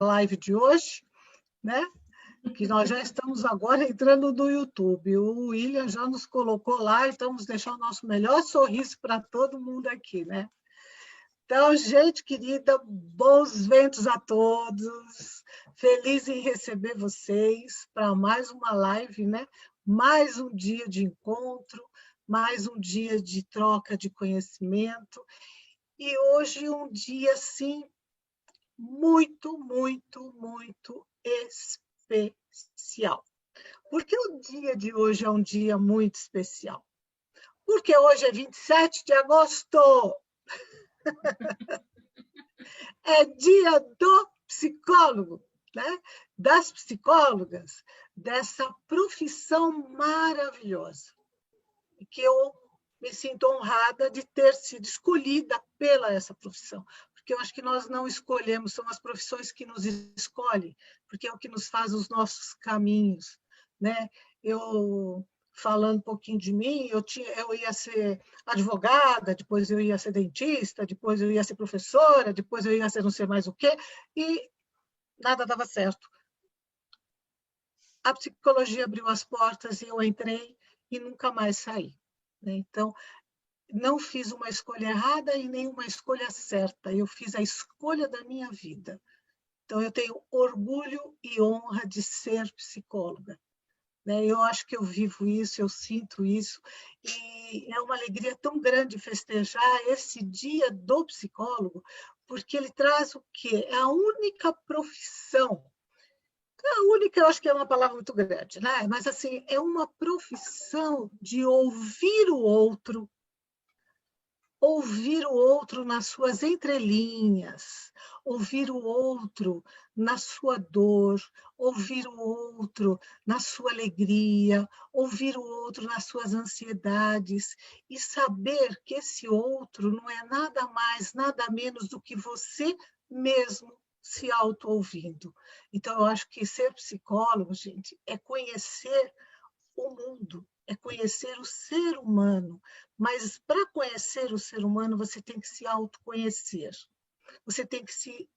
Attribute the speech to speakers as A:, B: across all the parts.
A: live de hoje, né? Que nós já estamos agora entrando no YouTube. O William já nos colocou lá e estamos deixando o nosso melhor sorriso para todo mundo aqui, né? Então, gente querida, bons ventos a todos. Feliz em receber vocês para mais uma live, né? Mais um dia de encontro, mais um dia de troca de conhecimento. E hoje um dia, assim, muito, muito, muito especial. Por que o dia de hoje é um dia muito especial? Porque hoje é 27 de agosto. É dia do psicólogo, né? Das psicólogas, dessa profissão maravilhosa, que eu me sinto honrada de ter sido escolhida pela essa profissão, porque eu acho que nós não escolhemos, são as profissões que nos escolhem, porque é o que nos faz os nossos caminhos, né? Eu, falando um pouquinho de mim, eu ia ser advogada, depois eu ia ser dentista, depois eu ia ser professora, depois eu ia ser não sei mais o quê, e nada dava certo. A psicologia abriu as portas e eu entrei e nunca mais saí. Então, não fiz uma escolha errada e nem uma escolha certa, eu fiz a escolha da minha vida. Então, eu tenho orgulho e honra de ser psicóloga. Eu acho que eu vivo isso, eu sinto isso, e é uma alegria tão grande festejar esse dia do psicólogo, porque ele traz o quê? É a única profissão. A única, eu acho que é uma palavra muito grande, né? Mas, assim, é uma profissão de ouvir o outro nas suas entrelinhas, ouvir o outro na sua dor, ouvir o outro na sua alegria, ouvir o outro nas suas ansiedades e saber que esse outro não é nada mais, nada menos do que você mesmo se auto-ouvindo. Então, eu acho que ser psicólogo, gente, é conhecer o mundo, é conhecer o ser humano. Mas para conhecer o ser humano, você tem que se autoconhecer. Você tem que se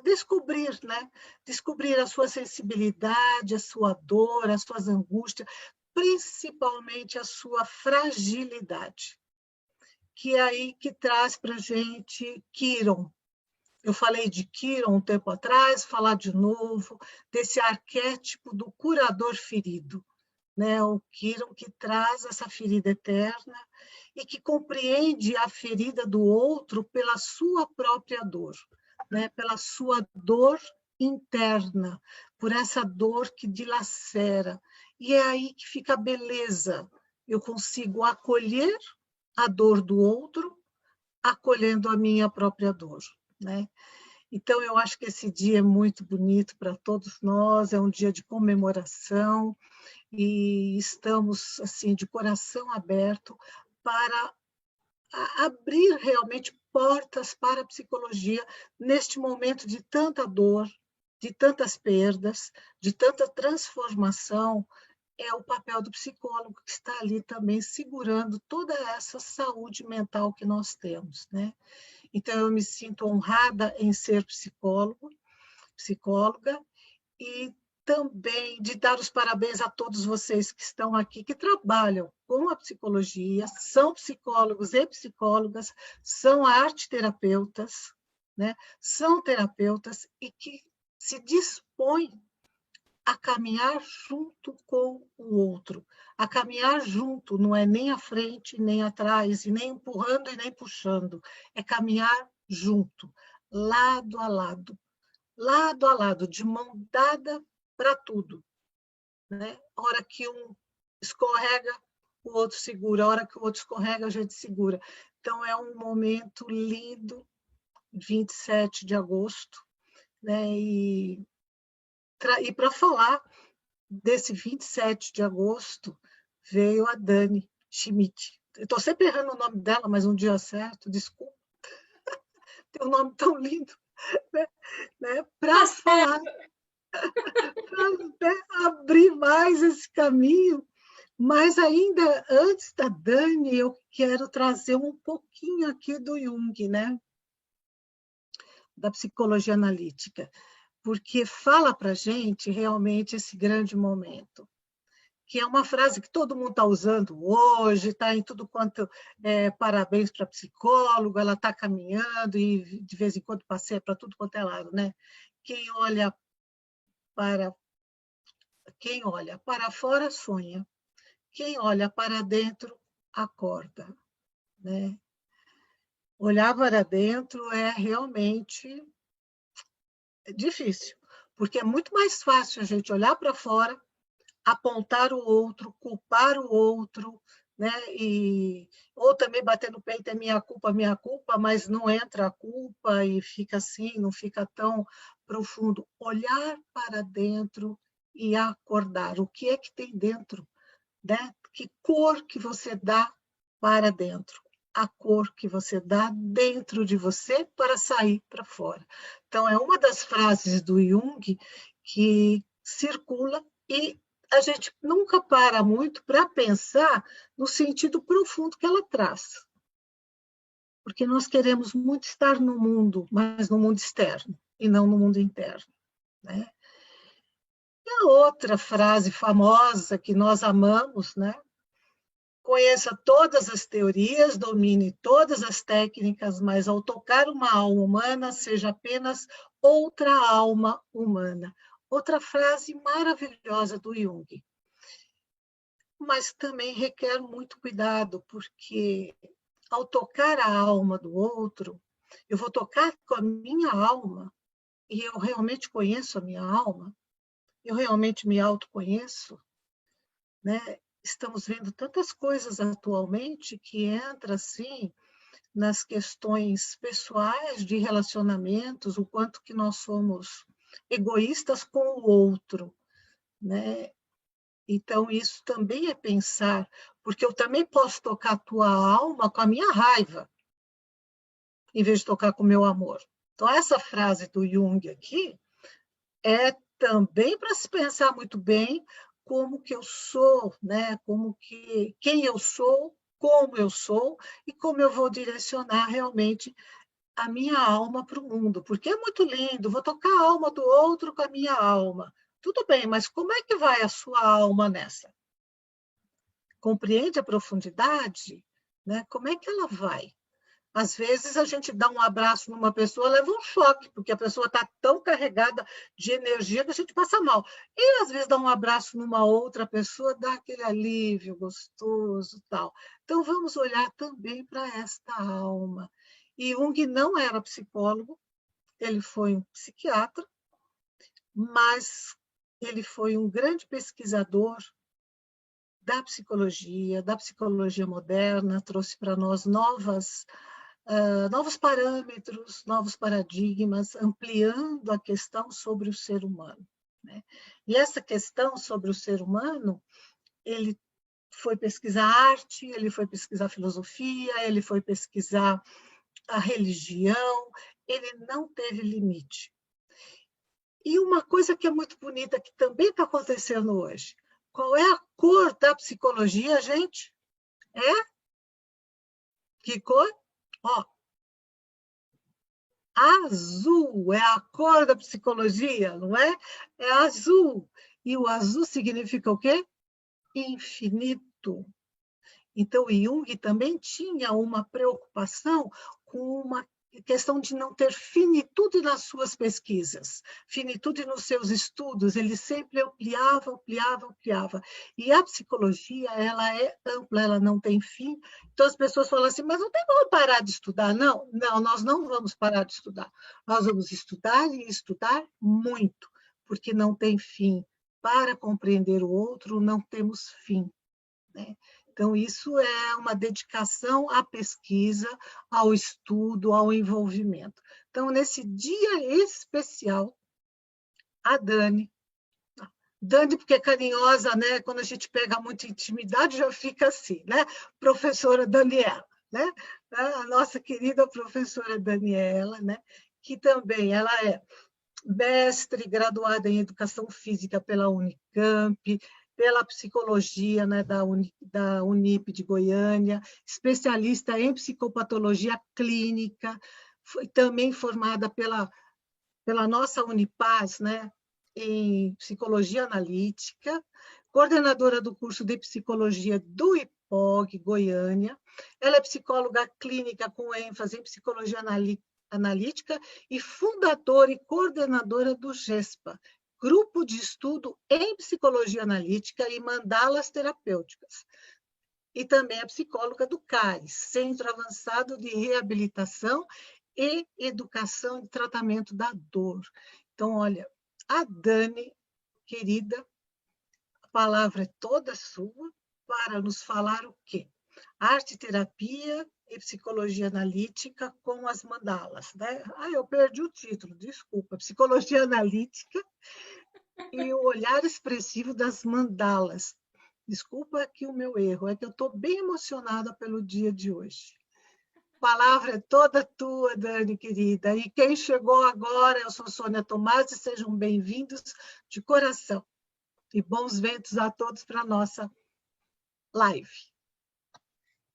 A: descobrir, né? Descobrir a sua sensibilidade, a sua dor, as suas angústias, principalmente a sua fragilidade, que é aí que traz para a gente Chiron. Eu falei de Chiron um tempo atrás, falar de novo desse arquétipo do curador ferido, né? O Chiron que traz essa ferida eterna e que compreende a ferida do outro pela sua própria dor, né? Pela sua dor interna, por essa dor que dilacera. E é aí que fica a beleza. Eu consigo acolher a dor do outro, acolhendo a minha própria dor, né? Então, eu acho que esse dia é muito bonito para todos nós, é um dia de comemoração, e estamos assim de coração aberto para abrir realmente portas para a psicologia neste momento de tanta dor, de tantas perdas, de tanta transformação. É o papel do psicólogo que está ali também segurando toda essa saúde mental que nós temos, né? Então, eu me sinto honrada em ser psicóloga, e também de dar os parabéns a todos vocês que estão aqui, que trabalham com a psicologia, são psicólogos e psicólogas, são arte-terapeutas, né? São terapeutas e que se dispõem a caminhar junto com o outro, a caminhar junto, não é nem à frente, nem atrás, e nem empurrando e nem puxando, é caminhar junto, lado a lado, de mão dada para tudo, né? A hora que um escorrega, o outro segura, a hora que o outro escorrega, a gente segura. Então, é um momento lindo, 27 de agosto, né? E para falar desse 27 de agosto, veio a Dani Schmidt. Eu estou sempre errando o nome dela, mas um dia certo, desculpa. Tem um nome tão lindo, né? Para falar, para abrir mais esse caminho. Mas ainda antes da Dani, eu quero trazer um pouquinho aqui do Jung, né? da psicologia analítica, porque fala para a gente realmente esse grande momento, que é uma frase que todo mundo está usando hoje, está em tudo quanto parabéns para a psicóloga, ela está caminhando e de vez em quando passeia para tudo quanto é lado, né? Quem olha para fora sonha, quem olha para dentro acorda, né? Olhar para dentro é realmente difícil, porque é muito mais fácil a gente olhar para fora, apontar o outro, culpar o outro, né? Ou também bater no peito, é minha culpa, mas não entra a culpa e fica assim, não fica tão profundo. Olhar para dentro e acordar. O que é que tem dentro, né? Que cor que você dá para dentro? A cor que você dá dentro de você para sair para fora. Então, é uma das frases do Jung que circula e a gente nunca para muito para pensar no sentido profundo que ela traz. Porque nós queremos muito estar no mundo, mas no mundo externo, e não no mundo interno, né? E a outra frase famosa que nós amamos, né? Conheça todas as teorias, domine todas as técnicas, mas ao tocar uma alma humana, seja apenas outra alma humana. Outra frase maravilhosa do Jung. Mas também requer muito cuidado, porque ao tocar a alma do outro, eu vou tocar com a minha alma, e eu realmente conheço a minha alma, eu realmente me autoconheço, né? Estamos vendo tantas coisas atualmente que entra assim nas questões pessoais de relacionamentos, o quanto que nós somos egoístas com o outro, né? Então isso também é pensar, porque eu também posso tocar a tua alma com a minha raiva, em vez de tocar com o meu amor. Então essa frase do Jung aqui é também para se pensar muito bem como que eu sou, né? Quem eu sou, como eu sou e como eu vou direcionar realmente a minha alma para o mundo, porque é muito lindo, vou tocar a alma do outro com a minha alma. Tudo bem, mas como é que vai a sua alma nessa? Compreende a profundidade? Né? Como é que ela vai? Às vezes a gente dá um abraço numa pessoa, leva um choque, porque a pessoa está tão carregada de energia que a gente passa mal. E às vezes dá um abraço numa outra pessoa, dá aquele alívio gostoso, tal. Então vamos olhar também para esta alma. E Jung não era psicólogo, ele foi um psiquiatra, mas ele foi um grande pesquisador da psicologia moderna, trouxe para nós novos parâmetros, novos paradigmas, ampliando a questão sobre o ser humano, né? E essa questão sobre o ser humano, ele foi pesquisar arte, ele foi pesquisar filosofia, ele foi pesquisar a religião, ele não teve limite. E uma coisa que é muito bonita, que também está acontecendo hoje, qual é a cor da psicologia, gente? É? Que cor? Ó, azul é a cor da psicologia, não é? É azul. E o azul significa o quê? Infinito. Então, o Jung também tinha uma preocupação com uma questão de não ter finitude nas suas pesquisas, finitude nos seus estudos, ele sempre ampliava. E a psicologia, ela é ampla, ela não tem fim. Então, as pessoas falam assim, mas não tem como parar de estudar. Não, nós não vamos parar de estudar. Nós vamos estudar e estudar muito, porque não tem fim. Para compreender o outro, não temos fim, né? Então, isso é uma dedicação à pesquisa, ao estudo, ao envolvimento. Então, nesse dia especial, a Dani, porque é carinhosa, né? Quando a gente pega muita intimidade, já fica assim, né? Professora Daniela, né? A nossa querida professora Daniela, né? Que também ela é mestre graduada em Educação Física pela Unicamp, pela Psicologia, né, da Unip de Goiânia, especialista em Psicopatologia Clínica, foi também formada pela nossa Unipaz, né, em Psicologia Analítica, coordenadora do curso de Psicologia do IPOG, Goiânia. Ela é psicóloga clínica com ênfase em Psicologia Analítica e fundadora e coordenadora do GESPA, Grupo de Estudo em Psicologia Analítica e Mandalas Terapêuticas. E também é psicóloga do CARES, Centro Avançado de Reabilitação e Educação e Tratamento da Dor. Então, olha, a Dani, querida, a palavra é toda sua para nos falar o quê? Arte, terapia e psicologia analítica com as mandalas, né? Eu perdi o título, desculpa. Psicologia analítica e o olhar expressivo das mandalas. Desculpa aqui o meu erro, é que eu estou bem emocionada pelo dia de hoje. A palavra é toda tua, Dani, querida. E quem chegou agora, eu sou Sônia Tomás, e sejam bem-vindos de coração. E bons ventos a todos para a nossa live.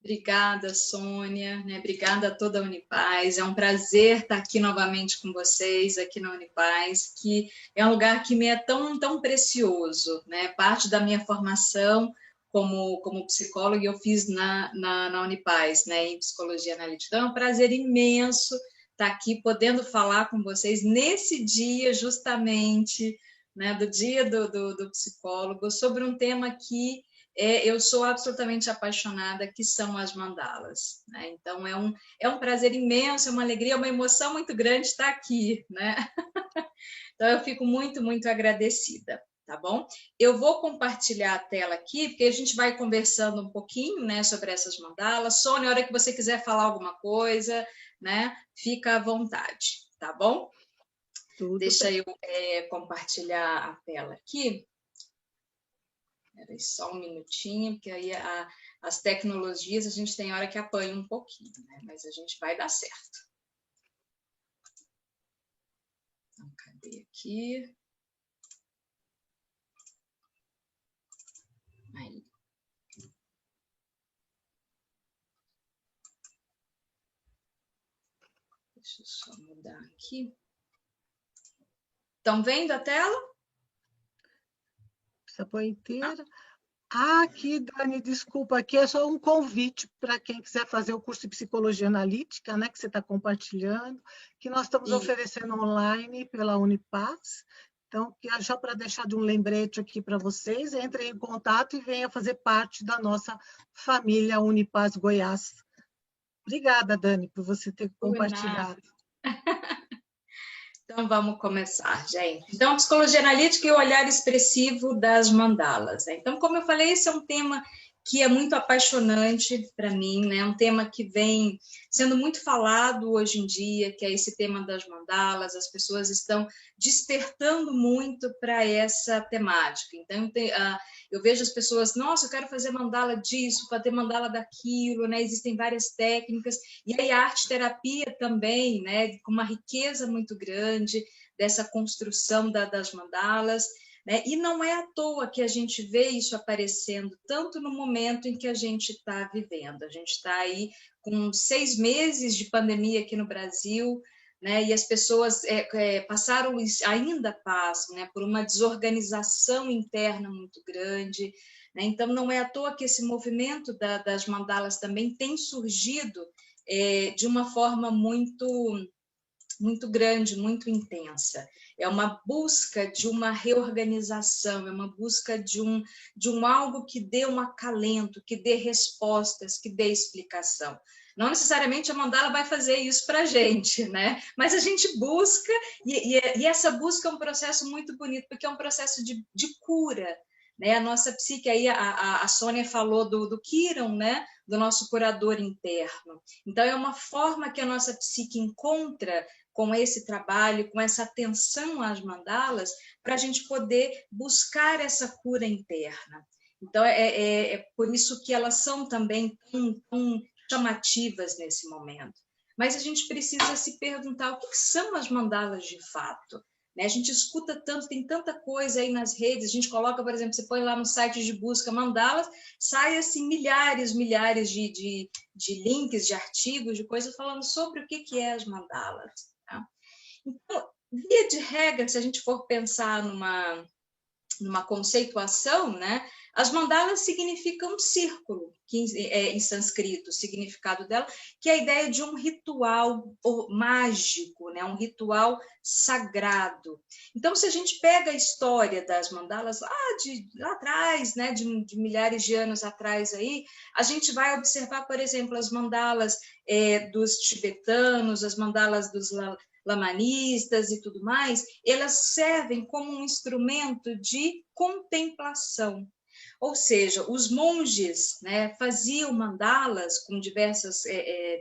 B: Obrigada, Sônia, né? Obrigada a toda a Unipaz. É um prazer estar aqui novamente com vocês, aqui na Unipaz, que é um lugar que me é tão precioso, né? Parte da minha formação como psicóloga eu fiz na Unipaz, né? Em Psicologia Analítica. Então, é um prazer imenso estar aqui, podendo falar com vocês nesse dia, justamente, né? Do dia do psicólogo, sobre um tema que eu sou absolutamente apaixonada, que são as mandalas, né? Então, é um prazer imenso, é uma alegria, uma emoção muito grande estar aqui, né? Então, eu fico muito agradecida, tá bom? Eu vou compartilhar a tela aqui, porque a gente vai conversando um pouquinho, né, sobre essas mandalas. Sônia, a hora que você quiser falar alguma coisa, né, fica à vontade, tá bom?
A: Tudo
B: Deixa
A: bem.
B: eu compartilhar a tela aqui. Espera aí só um minutinho, porque aí as tecnologias a gente tem hora que apanha um pouquinho, né? Mas a gente vai dar certo. Então, cadê aqui? Aí. Deixa eu só mudar aqui. Estão vendo a tela?
A: Precisa pôr inteira. Aqui, Dani, desculpa, aqui é só um convite para quem quiser fazer o curso de Psicologia Analítica, né, que você está compartilhando, que nós estamos oferecendo online pela Unipaz. Então, já para deixar de um lembrete aqui para vocês, entrem em contato e venham fazer parte da nossa família Unipaz Goiás. Obrigada, Dani, por você ter compartilhado.
B: Então, vamos começar, gente. Então, psicologia analítica e o olhar expressivo das mandalas, né? Então, como eu falei, esse é um tema que é muito apaixonante para mim, né? Um tema que vem sendo muito falado hoje em dia, que é esse tema das mandalas. As pessoas estão despertando muito para essa temática. Então, eu vejo as pessoas, nossa, eu quero fazer mandala disso, fazer mandala daquilo, né? Existem várias técnicas. E aí a arte-terapia também, né? Com uma riqueza muito grande dessa construção das mandalas. Né? E não é à toa que a gente vê isso aparecendo tanto no momento em que a gente está vivendo. A gente está aí com 6 meses de pandemia aqui no Brasil, né? E as pessoas passaram, ainda passam, né? Por uma desorganização interna muito grande. Né? Então, não é à toa que esse movimento das mandalas também tem surgido de uma forma muito grande, muito intensa. É uma busca de uma reorganização, é uma busca de um algo que dê um acalento, que dê respostas, que dê explicação. Não necessariamente a mandala vai fazer isso para a gente, né? Mas a gente busca, e essa busca é um processo muito bonito, porque é um processo de cura, né? A nossa psique, aí a Sônia falou do Kiran, né? Do nosso curador interno. Então, é uma forma que a nossa psique encontra com esse trabalho, com essa atenção às mandalas, para a gente poder buscar essa cura interna. Então, é por isso que elas são também tão chamativas nesse momento. Mas a gente precisa se perguntar o que são as mandalas de fato. né? A gente escuta tanto, tem tanta coisa aí nas redes, a gente coloca, por exemplo, você põe lá no site de busca mandalas, sai assim milhares de links, de artigos, de coisas falando sobre o que é as mandalas, tá? Então, via de regra, se a gente for pensar numa conceituação, né? As mandalas significam um círculo, que em sânscrito, o significado dela, que é a ideia de um ritual mágico, né? Um ritual sagrado. Então, se a gente pega a história das mandalas lá atrás, né? de milhares de anos atrás aí, a gente vai observar, por exemplo, as mandalas dos tibetanos, as mandalas dos lamanistas e tudo mais, elas servem como um instrumento de contemplação. Ou seja, os monges, né, faziam mandalas com diversas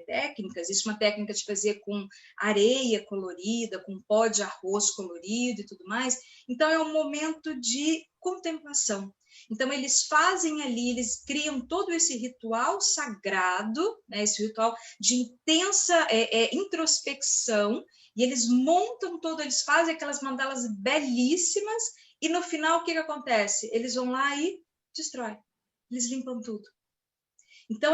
B: técnicas. Isso é uma técnica de fazer com areia colorida, com pó de arroz colorido e tudo mais. Então, é um momento de contemplação. Então, eles fazem ali, eles criam todo esse ritual sagrado, né, esse ritual de intensa introspecção, e eles montam todo, eles fazem aquelas mandalas belíssimas, e no final o que acontece? Eles vão lá e destroem, eles limpam tudo. Então,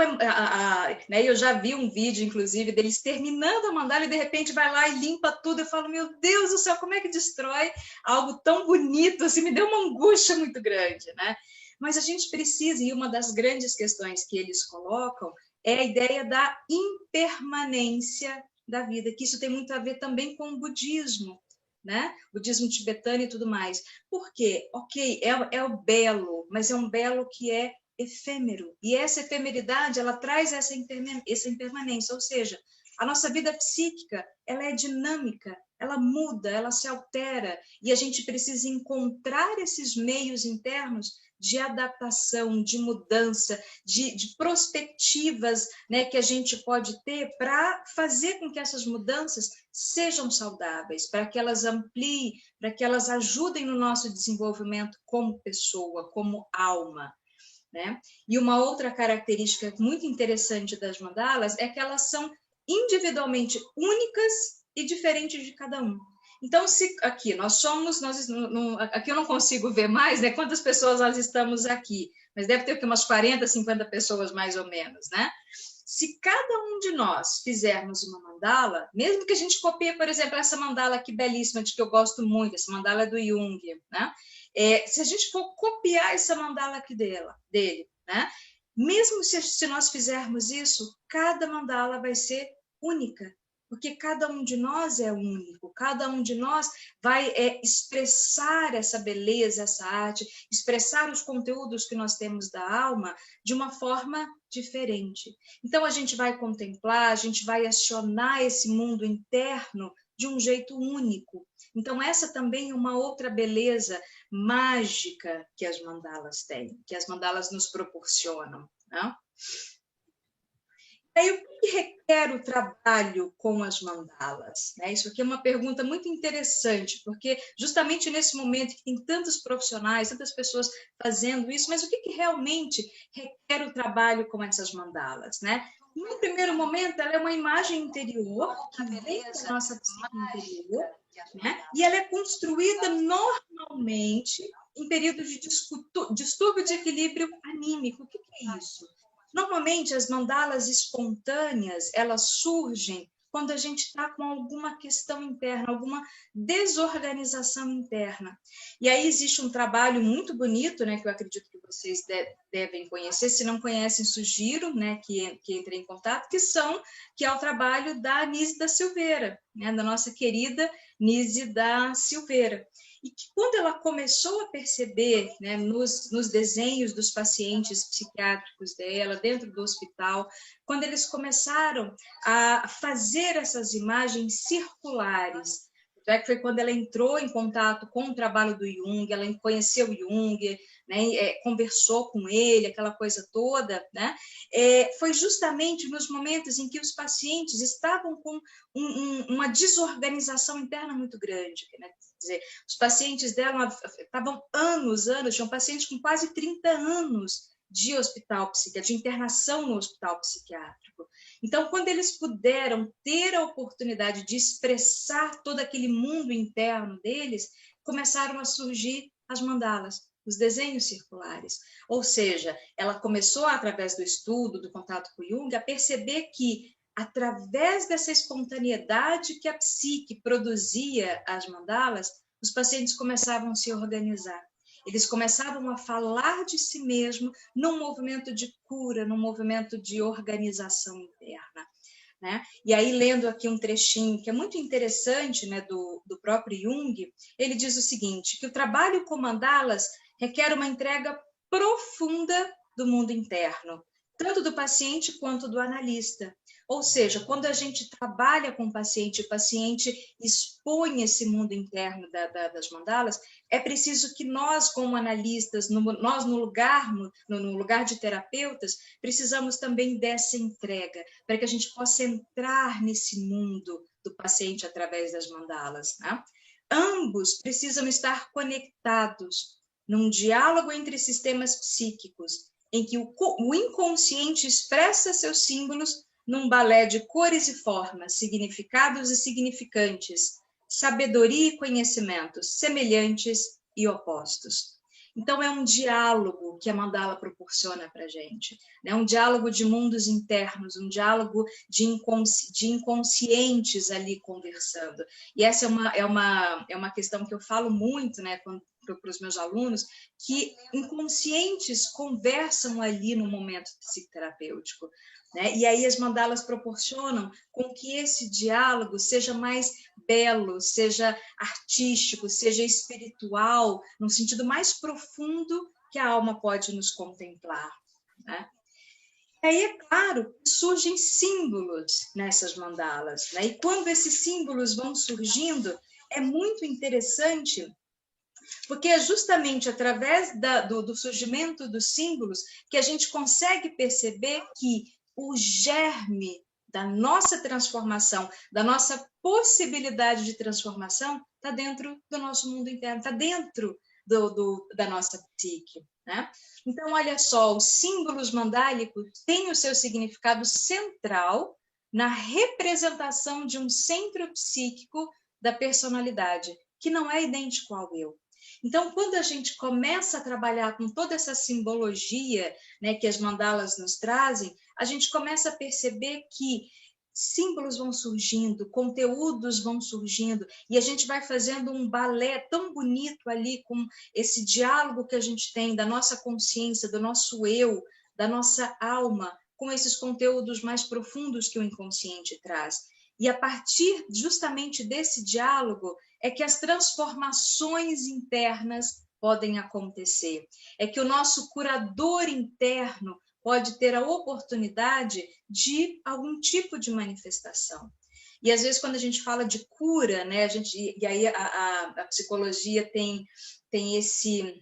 B: né, eu já vi um vídeo, inclusive, deles terminando a mandala e de repente vai lá e limpa tudo. Eu falo, meu Deus do céu, como é que destrói algo tão bonito? Assim, me deu uma angústia muito grande, né? Mas a gente precisa, e uma das grandes questões que eles colocam é a ideia da impermanência da vida, que isso tem muito a ver também com o budismo, né? Budismo tibetano e tudo mais. Por quê? Ok, é o belo, mas é um belo que é efêmero. E essa efemeridade, ela traz essa impermanência, ou seja, a nossa vida psíquica, ela é dinâmica, ela muda, ela se altera, e a gente precisa encontrar esses meios internos de adaptação, de mudança, de perspectivas, né, que a gente pode ter para fazer com que essas mudanças sejam saudáveis, para que elas ampliem, para que elas ajudem no nosso desenvolvimento como pessoa, como alma, né? E uma outra característica muito interessante das mandalas é que elas são individualmente únicas e diferentes de cada um. Então, se aqui aqui eu não consigo ver mais, né? Quantas pessoas nós estamos aqui, mas deve ter umas 40, 50 pessoas mais ou menos, né? Se cada um de nós fizermos uma mandala, mesmo que a gente copie, por exemplo, essa mandala aqui belíssima, de que eu gosto muito, essa mandala do Jung, né? Se a gente for copiar essa mandala aqui dele, né? Mesmo se nós fizermos isso, cada mandala vai ser única, porque cada um de nós é único, cada um de nós vai expressar essa beleza, essa arte, expressar os conteúdos que nós temos da alma de uma forma diferente. Então, a gente vai contemplar, a gente vai acionar esse mundo interno de um jeito único. Então, essa também é uma outra beleza mágica que as mandalas têm, que as mandalas nos proporcionam, né? E aí, o que requer o trabalho com as mandalas? Né? Isso aqui é uma pergunta muito interessante, porque justamente nesse momento que tem tantos profissionais, tantas pessoas fazendo isso, mas o que realmente requer o trabalho com essas mandalas? Né? No primeiro momento, ela é uma imagem interior, que vem da nossa psique interior, né? E ela é construída normalmente em períodos de distúrbio de equilíbrio anímico. O que é isso? Normalmente, as mandalas espontâneas, elas surgem quando a gente está com alguma questão interna, alguma desorganização interna. E aí existe um trabalho muito bonito, né, que eu acredito que vocês devem conhecer. Se não conhecem, sugiro, né, que entrem em contato, que é o trabalho da Nise da Silveira, né, da nossa querida Nise da Silveira. E que quando ela começou a perceber, né, nos desenhos dos pacientes psiquiátricos dela, dentro do hospital, quando eles começaram a fazer essas imagens circulares, que foi quando ela entrou em contato com o trabalho do Jung, ela conheceu o Jung, né, conversou com ele, aquela coisa toda, né, foi justamente nos momentos em que os pacientes estavam com uma desorganização interna muito grande, né? Quer dizer, os pacientes dela estavam anos, tinham pacientes com quase 30 anos de hospital psiquiátrico, de internação no hospital psiquiátrico. Então, quando eles puderam ter a oportunidade de expressar todo aquele mundo interno deles, começaram a surgir as mandalas, os desenhos circulares. Ou seja, ela começou, através do estudo, do contato com Jung, a perceber que, através dessa espontaneidade que a psique produzia as mandalas, os pacientes começavam a se organizar. Eles começavam a falar de si mesmo num movimento de cura, num movimento de organização interna, né? E aí, lendo aqui um trechinho que é muito interessante, né, do próprio Jung, ele diz o seguinte, que o trabalho com mandalas requer uma entrega profunda do mundo interno, tanto do paciente quanto do analista. Ou seja, quando a gente trabalha com o paciente expõe esse mundo interno das mandalas, é preciso que nós, como analistas, nós no lugar de terapeutas, precisamos também dessa entrega, para que a gente possa entrar nesse mundo do paciente através das mandalas, né? Ambos precisam estar conectados num diálogo entre sistemas psíquicos, em que o inconsciente expressa seus símbolos num balé de cores e formas, significados e significantes, sabedoria e conhecimentos, semelhantes e opostos. Então, é um diálogo que a mandala proporciona para a gente, né? Um diálogo de mundos internos, um diálogo de inconscientes ali conversando. E essa é uma questão que eu falo muito, né, para os meus alunos, que inconscientes conversam ali no momento psicoterapêutico, né? E aí as mandalas proporcionam com que esse diálogo seja mais belo, seja artístico, seja espiritual, no sentido mais profundo que a alma pode nos contemplar, né? E aí, é claro, surgem símbolos nessas mandalas, né? E quando esses símbolos vão surgindo, é muito interessante, porque é justamente através do surgimento dos símbolos que a gente consegue perceber que o germe da nossa transformação, da nossa possibilidade de transformação, está dentro do nosso mundo interno, está dentro da nossa psique, né? Então, olha só, os símbolos mandálicos têm o seu significado central na representação de um centro psíquico da personalidade, que não é idêntico ao eu. Então, quando a gente começa a trabalhar com toda essa simbologia, né, que as mandalas nos trazem, a gente começa a perceber que símbolos vão surgindo, conteúdos vão surgindo, e a gente vai fazendo um balé tão bonito ali com esse diálogo que a gente tem da nossa consciência, do nosso eu, da nossa alma, com esses conteúdos mais profundos que o inconsciente traz. E a partir justamente desse diálogo é que as transformações internas podem acontecer. É que o nosso curador interno pode ter a oportunidade de algum tipo de manifestação. E às vezes quando a gente fala de cura, né, e aí a psicologia tem esse,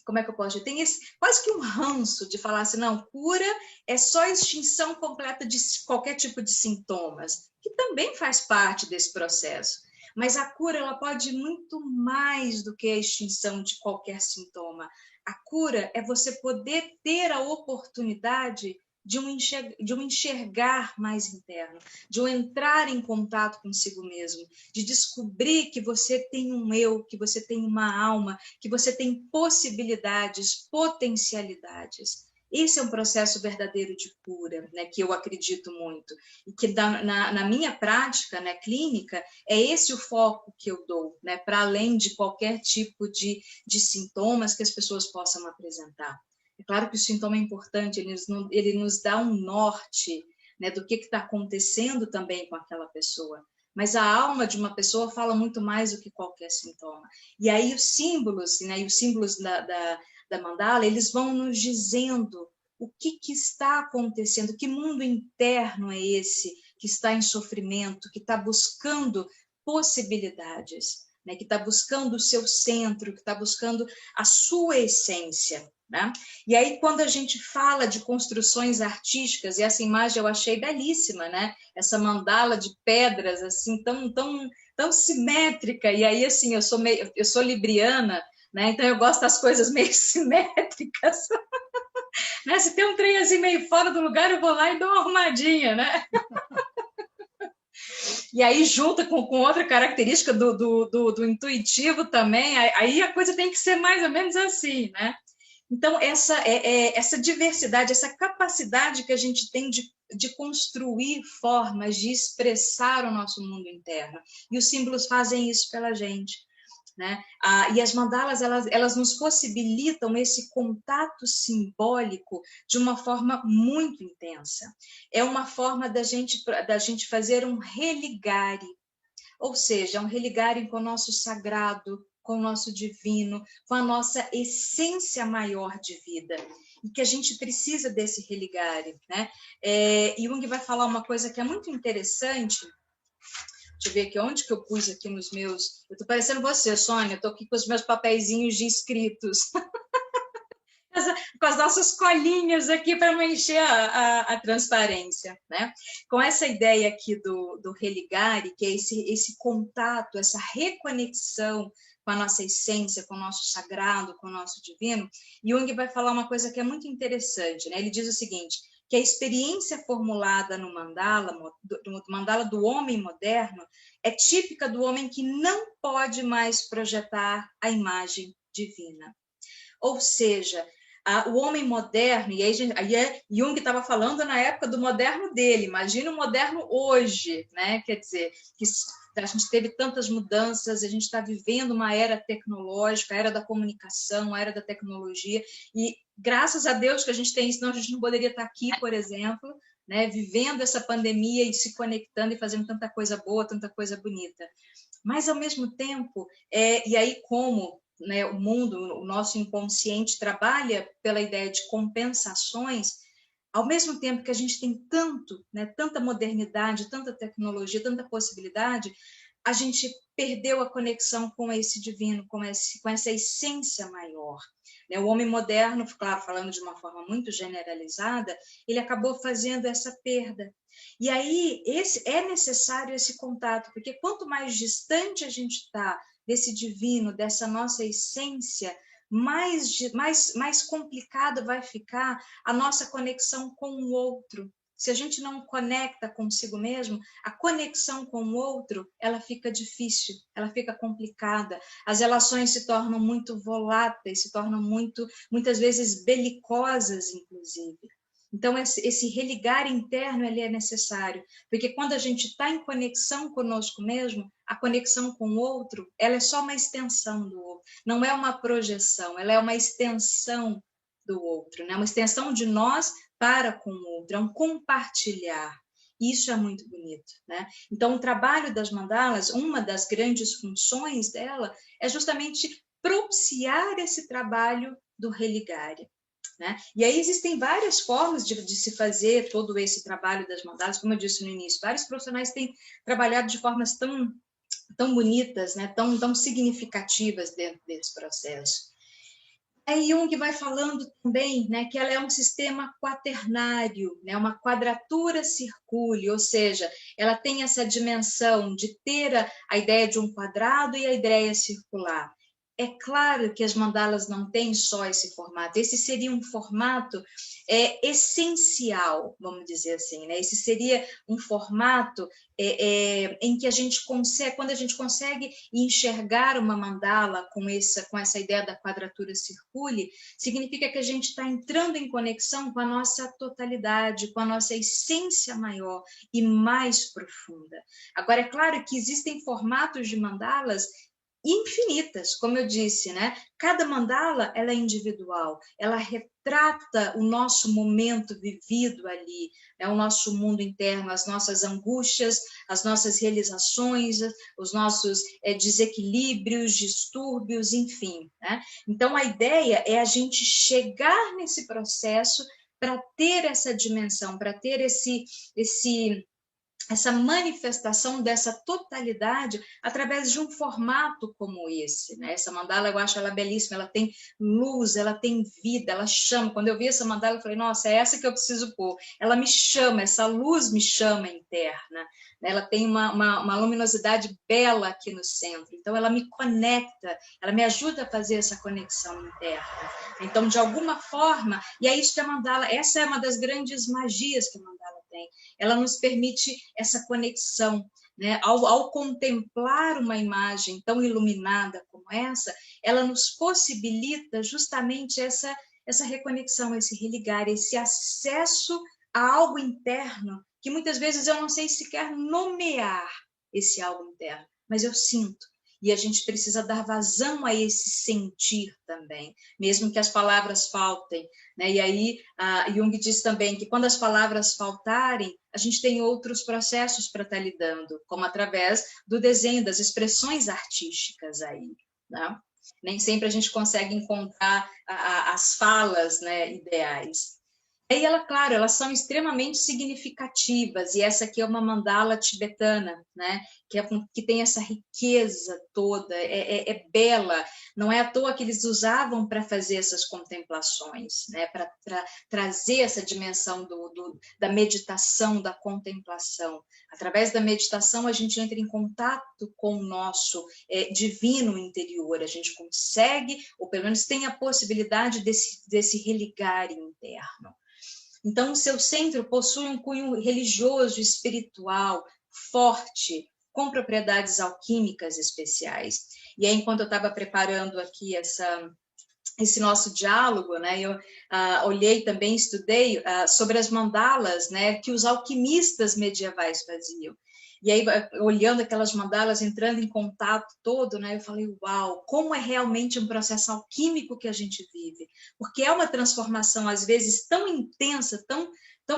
B: como é que eu posso dizer? Tem esse quase que um ranço de falar assim, não, cura é só extinção completa de qualquer tipo de sintomas, que também faz parte desse processo. Mas a cura ela pode ir muito mais do que a extinção de qualquer sintoma. A cura é você poder ter a oportunidade de um enxergar mais interno, de um entrar em contato consigo mesmo, de descobrir que você tem um eu, que você tem uma alma, que você tem possibilidades, potencialidades. Esse é um processo verdadeiro de cura, né, que eu acredito muito. E que na minha prática, né, clínica, é esse o foco que eu dou, né, para além de qualquer tipo de sintomas que as pessoas possam apresentar. É claro que o sintoma é importante, ele nos dá um norte, né, do que está acontecendo também com aquela pessoa. Mas a alma de uma pessoa fala muito mais do que qualquer sintoma. E aí os símbolos, né, e os símbolos da mandala, eles vão nos dizendo o que está acontecendo, que mundo interno é esse que está em sofrimento, que está buscando possibilidades, né, que está buscando o seu centro, que está buscando a sua essência. Né? E aí, quando a gente fala de construções artísticas, e essa imagem eu achei belíssima, né? Essa mandala de pedras, assim, tão simétrica, e aí, assim, eu sou libriana, né? Então eu gosto das coisas meio simétricas, Né? Se tem um trem assim meio fora do lugar, eu vou lá e dou uma arrumadinha, né? E aí junta com outra característica do intuitivo também, aí a coisa tem que ser mais ou menos assim, né? Então, essa diversidade, essa capacidade que a gente tem de construir formas de expressar o nosso mundo interno. E os símbolos fazem isso pela gente. Né? E as mandalas, elas nos possibilitam esse contato simbólico de uma forma muito intensa. É uma forma da gente fazer um religare, ou seja, um religare com o nosso sagrado, com o nosso divino, com a nossa essência maior de vida. E que a gente precisa desse religare. Né? Jung vai falar uma coisa que é muito interessante. Deixa eu ver aqui, onde que eu pus aqui nos meus... Eu estou parecendo você, Sônia, estou aqui com os meus papeizinhos de inscritos. Com as nossas colinhas aqui para encher a transparência. Né? Com essa ideia aqui do religare, que é esse contato, essa reconexão com a nossa essência, com o nosso sagrado, com o nosso divino, Jung vai falar uma coisa que é muito interessante. Né? Ele diz o seguinte, que a experiência formulada no mandala do homem moderno é típica do homem que não pode mais projetar a imagem divina. Ou seja, o homem moderno, e aí Jung estava falando na época do moderno dele, imagina o moderno hoje, né? Quer dizer, que a gente teve tantas mudanças, a gente está vivendo uma era tecnológica, a era da comunicação, a era da tecnologia, e graças a Deus que a gente tem isso, senão a gente não poderia estar aqui, por exemplo, né, vivendo essa pandemia e se conectando e fazendo tanta coisa boa, tanta coisa bonita. Mas, ao mesmo tempo, e aí como... Né, o mundo, o nosso inconsciente trabalha pela ideia de compensações, ao mesmo tempo que a gente tem tanta modernidade, tanta tecnologia, tanta possibilidade, a gente perdeu a conexão com esse divino, com essa essência maior. Né? O homem moderno, claro, falando de uma forma muito generalizada, ele acabou fazendo essa perda. E aí é necessário esse contato, porque quanto mais distante a gente está desse divino, dessa nossa essência, mais complicada vai ficar a nossa conexão com o outro. Se a gente não conecta consigo mesmo, a conexão com o outro, ela fica difícil, ela fica complicada. As relações se tornam muito voláteis, se tornam muitas vezes belicosas, inclusive. Então, esse religar interno ele é necessário, porque quando a gente está em conexão conosco mesmo, a conexão com o outro, ela é só uma extensão do outro, não é uma projeção, ela é uma extensão do outro, né? Uma extensão de nós para com o outro, é um compartilhar. Isso é muito bonito, né? Então, o trabalho das mandalas, uma das grandes funções dela é justamente propiciar esse trabalho do religare. Né? E aí existem várias formas de se fazer todo esse trabalho das mandalas, como eu disse no início, vários profissionais têm trabalhado de formas tão bonitas, né? tão significativas dentro desse processo. Aí Jung vai falando também, né, que ela é um sistema quaternário, né, uma quadratura circule, ou seja, ela tem essa dimensão de ter a ideia de um quadrado e a ideia circular. É claro que as mandalas não têm só esse formato, esse seria um formato essencial, vamos dizer assim, né? Esse seria um formato em que a gente consegue, quando a gente consegue enxergar uma mandala com essa ideia da quadratura circule, significa que a gente está entrando em conexão com a nossa totalidade, com a nossa essência maior e mais profunda. Agora, é claro que existem formatos de mandalas infinitas, como eu disse, né? Cada mandala ela é individual, ela retrata o nosso momento vivido ali, né? O nosso mundo interno, as nossas angústias, as nossas realizações, os nossos desequilíbrios, distúrbios, enfim, né? Então a ideia é a gente chegar nesse processo para ter essa dimensão, para ter essa manifestação dessa totalidade através de um formato como esse, né? Essa mandala, eu acho ela belíssima, ela tem luz, ela tem vida, ela chama. Quando eu vi essa mandala, eu falei, nossa, é essa que eu preciso pôr. Ela me chama, essa luz me chama interna, né? Ela tem uma luminosidade bela aqui no centro, então ela me conecta, ela me ajuda a fazer essa conexão interna. Então, de alguma forma, e é isso que a mandala, essa é uma das grandes magias que a mandala tem. Ela nos permite essa conexão, né? Ao contemplar uma imagem tão iluminada como essa, ela nos possibilita justamente essa reconexão, esse religar, esse acesso a algo interno, que muitas vezes eu não sei sequer nomear esse algo interno, mas eu sinto. E a gente precisa dar vazão a esse sentir também, mesmo que as palavras faltem, né? E aí, Jung diz também que quando as palavras faltarem, a gente tem outros processos para estar lidando, como através do desenho, das expressões artísticas aí, né? Nem sempre a gente consegue encontrar as falas, né, ideais. E ela, claro, elas são extremamente significativas, e essa aqui é uma mandala tibetana, né? Que tem essa riqueza toda, é bela, não é à toa que eles usavam para fazer essas contemplações, né? Para trazer essa dimensão da meditação, da contemplação. Através da meditação, a gente entra em contato com o nosso divino interior, a gente consegue, ou pelo menos tem a possibilidade desse religar interno. Então, o seu centro possui um cunho religioso, espiritual, forte, com propriedades alquímicas especiais. E aí, enquanto eu estava preparando aqui esse nosso diálogo, né, eu olhei também, estudei sobre as mandalas, né, que os alquimistas medievais faziam. E aí, olhando aquelas mandalas, entrando em contato todo, né, eu falei, uau, como é realmente um processo alquímico que a gente vive. Porque é uma transformação, às vezes, tão intensa, tão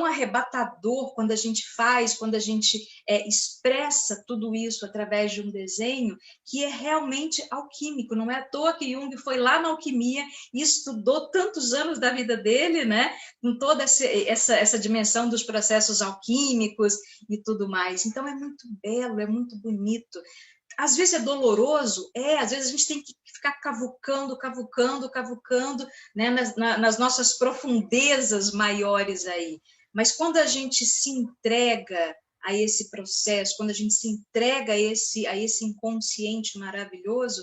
B: arrebatador quando a gente faz, quando a gente expressa tudo isso através de um desenho, que é realmente alquímico. Não é à toa que Jung foi lá na alquimia e estudou tantos anos da vida dele, né, com toda essa dimensão dos processos alquímicos e tudo mais. Então, é muito belo, é muito bonito. Às vezes é doloroso, às vezes a gente tem que ficar cavucando, né, nas nossas profundezas maiores aí. Mas quando a gente se entrega a esse processo, quando a gente se entrega a esse inconsciente maravilhoso,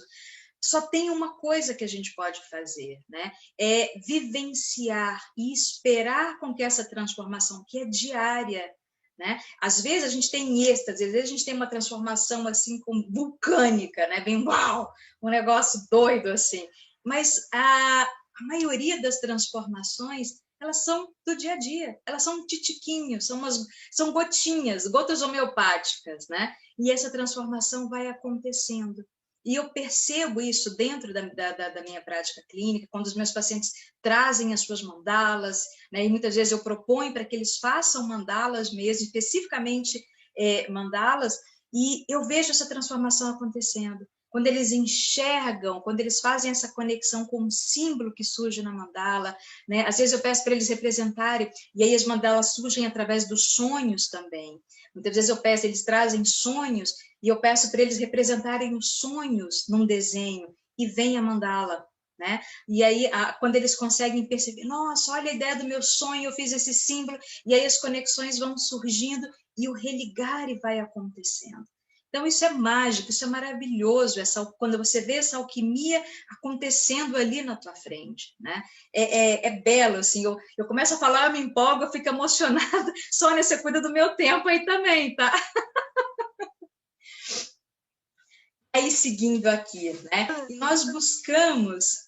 B: só tem uma coisa que a gente pode fazer, né? É vivenciar e esperar com que essa transformação, que é diária, né? Às vezes a gente tem êxtase, às vezes a gente tem uma transformação assim vulcânica, né? Bem, uau, um negócio doido assim. Mas a maioria das transformações, elas são do dia a dia, elas são um titiquinho, são gotinhas, gotas homeopáticas, né? E essa transformação vai acontecendo. E eu percebo isso dentro da minha prática clínica, quando os meus pacientes trazem as suas mandalas, né, e muitas vezes eu proponho para que eles façam mandalas mesmo, especificamente mandalas, e eu vejo essa transformação acontecendo. Quando eles enxergam, quando eles fazem essa conexão com um símbolo que surge na mandala, né? Às vezes eu peço para eles representarem, e aí as mandalas surgem através dos sonhos também. Muitas vezes eu peço, eles trazem sonhos, e eu peço para eles representarem os sonhos num desenho, e vem a mandala, né? E aí, quando eles conseguem perceber, nossa, olha a ideia do meu sonho, eu fiz esse símbolo, e aí as conexões vão surgindo, e o religar vai acontecendo. Então, isso é mágico, isso é maravilhoso, quando você vê essa alquimia acontecendo ali na tua frente, né? É belo, assim, eu começo a falar, eu me empolgo, eu fico emocionada. Sônia, você cuida do meu tempo aí também, tá? Aí, seguindo aqui, né? E nós buscamos...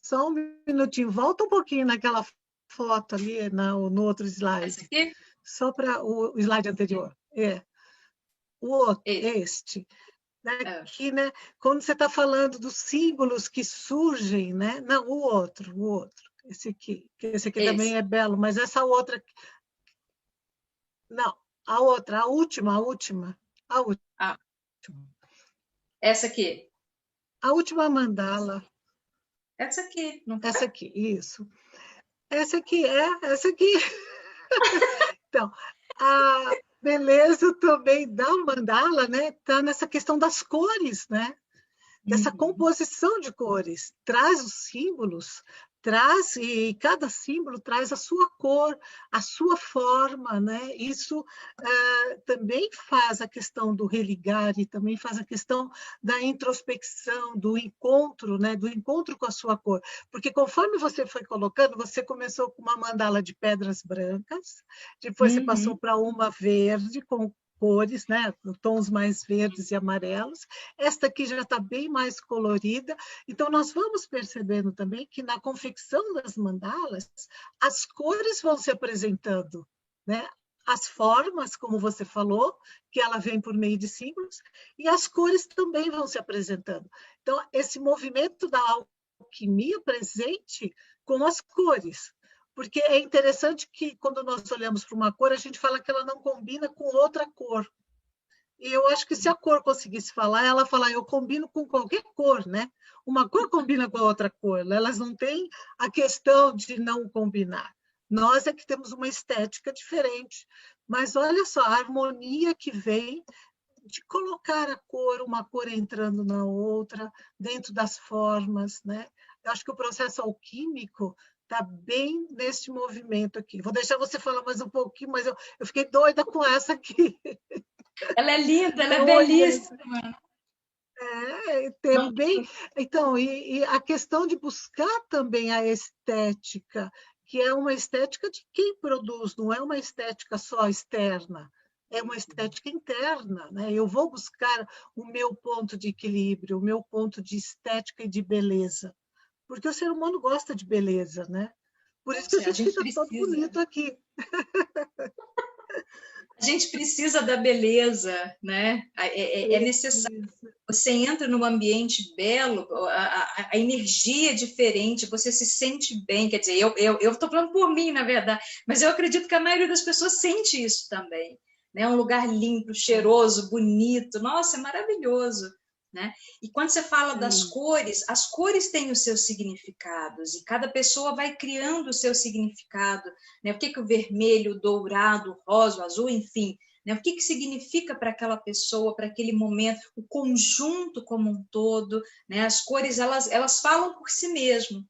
A: Só um minutinho, volta um pouquinho naquela foto ali, no outro slide.
B: Essa aqui?
A: Só para o slide anterior. O outro, este. Aqui, né? Quando você está falando dos símbolos que surgem, né? Não, o outro. Esse aqui também é belo, mas essa outra. Não, a outra, a última.
B: Essa aqui.
A: A última mandala.
B: Essa aqui, não tá?
A: Essa aqui, isso. Essa aqui. Então, a beleza também da mandala, né, está nessa questão das cores, né? Dessa composição de cores, traz os símbolos, e cada símbolo traz a sua cor, a sua forma, né? Isso também faz a questão do religar e também faz a questão da introspecção, do encontro, né? Do encontro com a sua cor, porque conforme você foi colocando, você começou com uma mandala de pedras brancas, depois você passou para uma verde com cores, né? Tons mais verdes e amarelos. Esta aqui já está bem mais colorida. Então, nós vamos percebendo também que na confecção das mandalas, as cores vão se apresentando, né? As formas, como você falou, que ela vem por meio de símbolos, e as cores também vão se apresentando. Então, esse movimento da alquimia presente com as cores. Porque é interessante que, quando nós olhamos para uma cor, a gente fala que ela não combina com outra cor. E eu acho que se a cor conseguisse falar, ela fala, eu combino com qualquer cor, né? Uma cor combina com a outra cor, elas não têm a questão de não combinar. Nós é que temos uma estética diferente. Mas olha só, a harmonia que vem de colocar a cor, uma cor entrando na outra, dentro das formas, né? Eu acho que o processo alquímico está bem nesse movimento aqui. Vou deixar você falar mais um pouquinho, mas eu fiquei doida com essa aqui.
B: Ela é linda, ela é belíssima.
A: Também. Então, e a questão de buscar também a estética, que é uma estética de quem produz, não é uma estética só externa, é uma estética interna, né? Eu vou buscar o meu ponto de equilíbrio, o meu ponto de estética e de beleza, porque o ser humano gosta de beleza, né? Por isso que a
B: A
A: gente
B: gente
A: fica todo
B: precisa.
A: bonito aqui.
B: A gente precisa da beleza, né? É necessário. Você entra num ambiente belo, a energia é diferente, você se sente bem. Quer dizer, eu estou falando por mim, na verdade, mas eu acredito que a maioria das pessoas sente isso também. Né? Um lugar limpo, cheiroso, bonito. Nossa, é maravilhoso. Né? E quando você fala das cores, as cores têm os seus significados e cada pessoa vai criando o seu significado. Né? O que o vermelho, o dourado, o rosa, o azul, enfim, né? O que significa para aquela pessoa, para aquele momento, o conjunto como um todo, né? As cores, elas falam por si mesmo,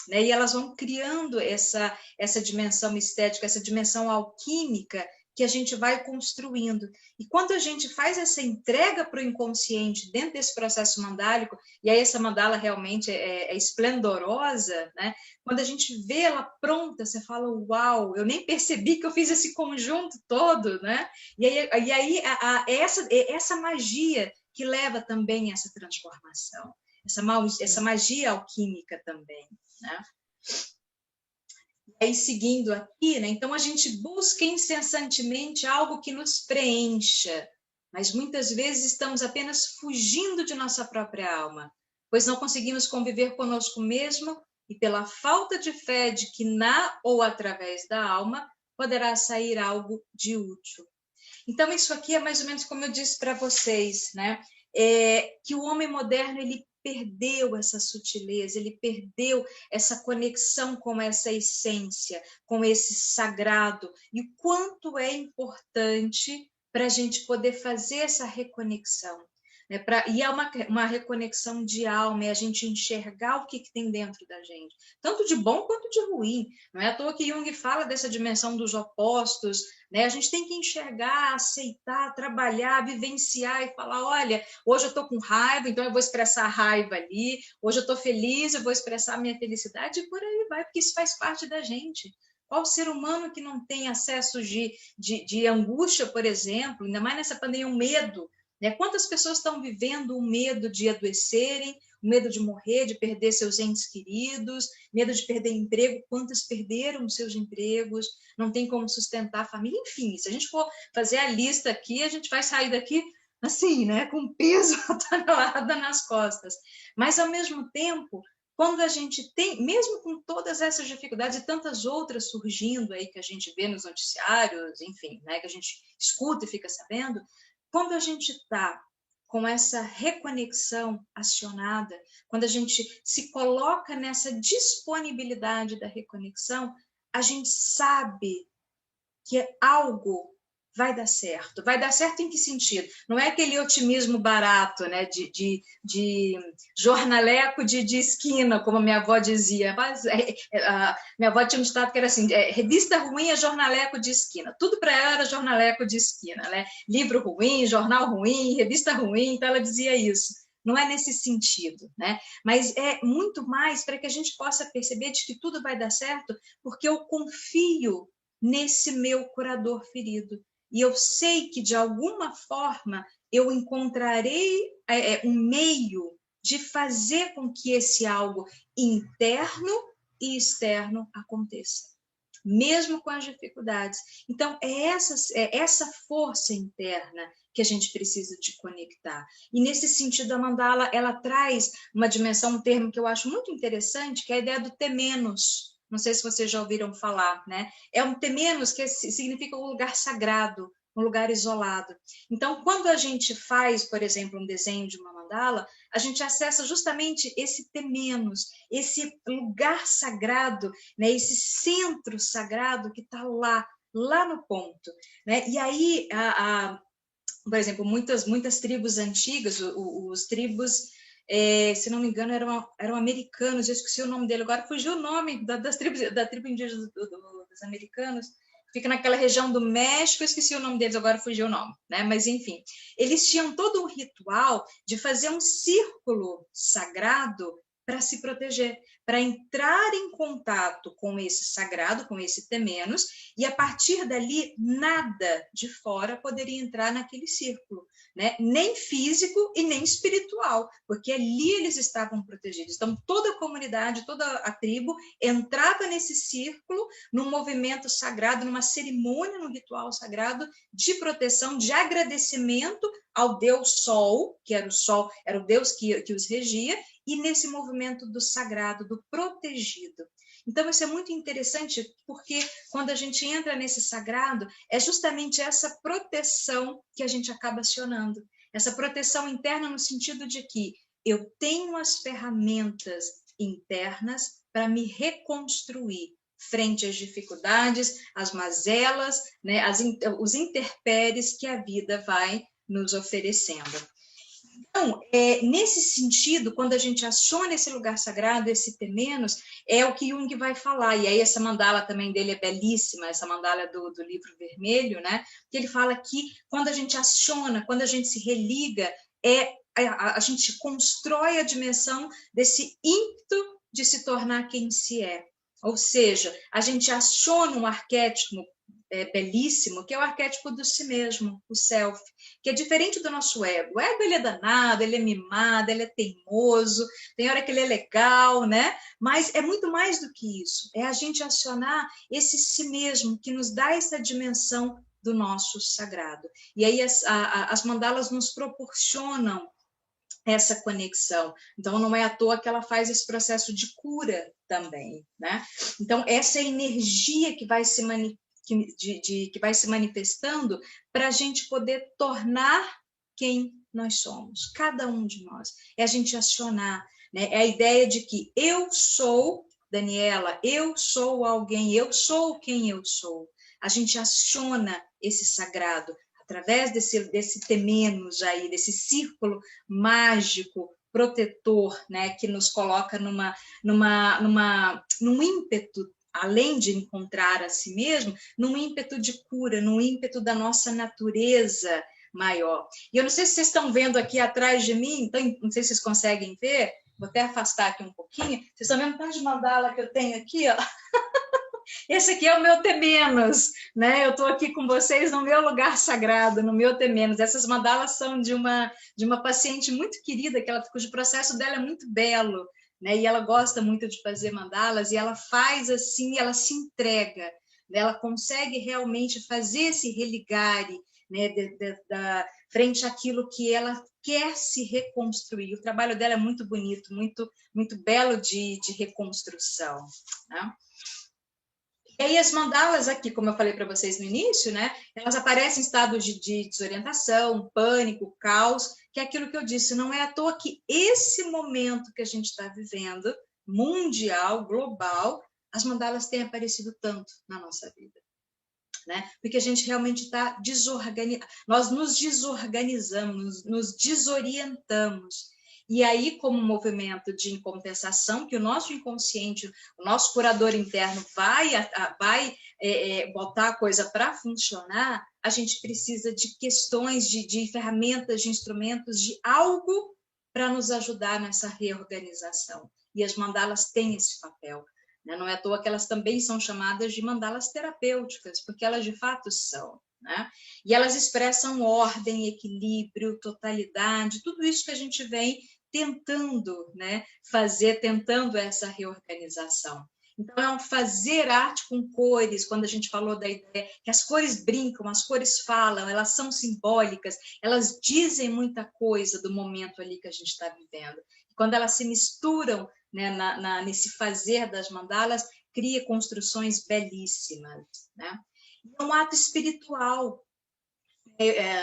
B: né? E elas vão criando essa dimensão estética, essa dimensão alquímica que a gente vai construindo. E quando a gente faz essa entrega para o inconsciente dentro desse processo mandálico, e aí essa mandala realmente é esplendorosa, né? Quando a gente vê ela pronta, você fala, uau, eu nem percebi que eu fiz esse conjunto todo, né? E aí essa magia que leva também a essa transformação, essa magia alquímica também, né? Aí, seguindo aqui, né? Então a gente busca incessantemente algo que nos preencha, mas muitas vezes estamos apenas fugindo de nossa própria alma, pois não conseguimos conviver conosco mesmo e pela falta de fé de que na ou através da alma poderá sair algo de útil. Então isso aqui é mais ou menos como eu disse para vocês, né? Que o homem moderno ele perdeu essa sutileza, ele perdeu essa conexão com essa essência, com esse sagrado, e o quanto é importante para a gente poder fazer essa reconexão. Né? E é uma reconexão de alma, é a gente enxergar o que tem dentro da gente, tanto de bom quanto de ruim. Não é à toa que Jung fala dessa dimensão dos opostos, né? A gente tem que enxergar, aceitar, trabalhar, vivenciar e falar, olha, hoje eu estou com raiva, então eu vou expressar a raiva ali, hoje eu estou feliz, eu vou expressar a minha felicidade, e por aí vai, porque isso faz parte da gente. Qual ser humano que não tem acesso de angústia, por exemplo, ainda mais nessa pandemia, um medo, né? Quantas pessoas estão vivendo o medo de adoecerem, o medo de morrer, de perder seus entes queridos, medo de perder emprego, quantas perderam seus empregos, não tem como sustentar a família, enfim, se a gente for fazer a lista aqui, a gente vai sair daqui assim, né, com peso tonelada nas costas. Mas, ao mesmo tempo, quando a gente tem, mesmo com todas essas dificuldades e tantas outras surgindo aí que a gente vê nos noticiários, enfim, né, que a gente escuta e fica sabendo, quando a gente está com essa reconexão acionada, quando a gente se coloca nessa disponibilidade da reconexão, a gente sabe que algo vai dar certo. Vai dar certo em que sentido? Não é aquele otimismo barato, né, de jornaleco de esquina, como a minha avó dizia. Mas, minha avó tinha um ditado que era assim, revista ruim é jornaleco de esquina. Tudo para ela era jornaleco de esquina, né? Livro ruim, jornal ruim, revista ruim, então ela dizia isso. Não é nesse sentido, né? Mas é muito mais para que a gente possa perceber de que tudo vai dar certo, porque eu confio nesse meu curador ferido. E eu sei que, de alguma forma, eu encontrarei um meio de fazer com que esse algo interno e externo aconteça, mesmo com as dificuldades. Então, é essa força interna que a gente precisa de conectar. E, nesse sentido, a mandala, ela traz uma dimensão, um termo que eu acho muito interessante, que é a ideia do ter menos. Não sei se vocês já ouviram falar, né? É um ter menos, que significa um lugar sagrado, um lugar isolado. Então, quando a gente faz, por exemplo, um desenho de uma mandala, a gente acessa justamente esse ter menos, esse lugar sagrado, né? Esse centro sagrado que está lá no ponto, né? E aí, por exemplo, muitas tribos antigas, os tribos, se não me engano, eram americanos, eu esqueci o nome dele agora, fugiu o nome da tribo indígena dos americanos, fica naquela região do México, eu esqueci o nome deles, agora fugiu o nome, né? Mas, enfim, eles tinham todo um ritual de fazer um círculo sagrado para se proteger, para entrar em contato com esse sagrado, com esse temenos, e a partir dali, nada de fora poderia entrar naquele círculo, né? Nem físico e nem espiritual, porque ali eles estavam protegidos. Então, toda a comunidade, toda a tribo entrava nesse círculo, num movimento sagrado, numa cerimônia, num ritual sagrado de proteção, de agradecimento ao Deus Sol, que era o Sol, era o Deus que os regia, e nesse movimento do sagrado, do protegido. Então, isso é muito interessante, porque quando a gente entra nesse sagrado, é justamente essa proteção que a gente acaba acionando. Essa proteção interna no sentido de que eu tenho as ferramentas internas para me reconstruir frente às dificuldades, às mazelas, né, os intempéries que a vida vai nos oferecendo. Então, nesse sentido, quando a gente aciona esse lugar sagrado, esse ter menos, é o que Jung vai falar. E aí essa mandala também dele é belíssima, essa mandala do livro vermelho, né? Que ele fala que quando a gente aciona, quando a gente se religa, a gente constrói a dimensão desse ímpeto de se tornar quem se é. Ou seja, a gente aciona um arquétipo belíssimo, que é o arquétipo do si mesmo, o self, que é diferente do nosso ego. O ego, ele é danado, ele é mimado, ele é teimoso, tem hora que ele é legal, né? Mas é muito mais do que isso. É a gente acionar esse si mesmo, que nos dá essa dimensão do nosso sagrado. E aí as mandalas nos proporcionam essa conexão. Então, não é à toa que ela faz esse processo de cura também, né? Então, essa energia que vai se que vai se manifestando para a gente poder tornar quem nós somos, cada um de nós. É a gente acionar, né? É a ideia de que eu sou, Daniela, eu sou alguém, eu sou quem eu sou. A gente aciona esse sagrado através desse temenos aí, desse círculo mágico, protetor, né? Que nos coloca num ímpeto, além de encontrar a si mesmo, num ímpeto de cura, num ímpeto da nossa natureza maior. E eu não sei se vocês estão vendo aqui atrás de mim, então, não sei se vocês conseguem ver, vou até afastar aqui um pouquinho, vocês estão vendo o tanto de mandala que eu tenho aqui, ó. Esse aqui é o meu ter menos, né? Eu estou aqui com vocês no meu lugar sagrado, no meu ter menos. Essas mandalas são de uma paciente muito querida, cujo processo dela é muito belo, né? E ela gosta muito de fazer mandalas, e ela faz assim, ela se entrega, né? Ela consegue realmente fazer esse religare, né? Frente àquilo que ela quer se reconstruir. O trabalho dela é muito bonito, muito, muito belo de reconstrução, né? E aí as mandalas aqui, como eu falei para vocês no início, né? Elas aparecem em estados de desorientação, pânico, caos, que é aquilo que eu disse, não é à toa que esse momento que a gente está vivendo, mundial, global, as mandalas têm aparecido tanto na nossa vida. né? Porque a gente realmente está desorganizado, nós nos desorganizamos, nos desorientamos. E aí, como movimento de compensação, que o nosso inconsciente, o nosso curador interno vai botar a coisa para funcionar, a gente precisa de questões, de ferramentas, de instrumentos, de algo para nos ajudar nessa reorganização. E as mandalas têm esse papel. Não é à toa que elas também são chamadas de mandalas terapêuticas, porque elas de fato são. Né? E elas expressam ordem, equilíbrio, totalidade, tudo isso que a gente vem tentando, né, fazer, tentando essa reorganização. Então, é um fazer arte com cores, quando a gente falou da ideia que as cores brincam, as cores falam, elas são simbólicas, elas dizem muita coisa do momento ali que a gente está vivendo. Quando elas se misturam, né, nesse fazer das mandalas, cria construções belíssimas. Né? É um ato espiritual.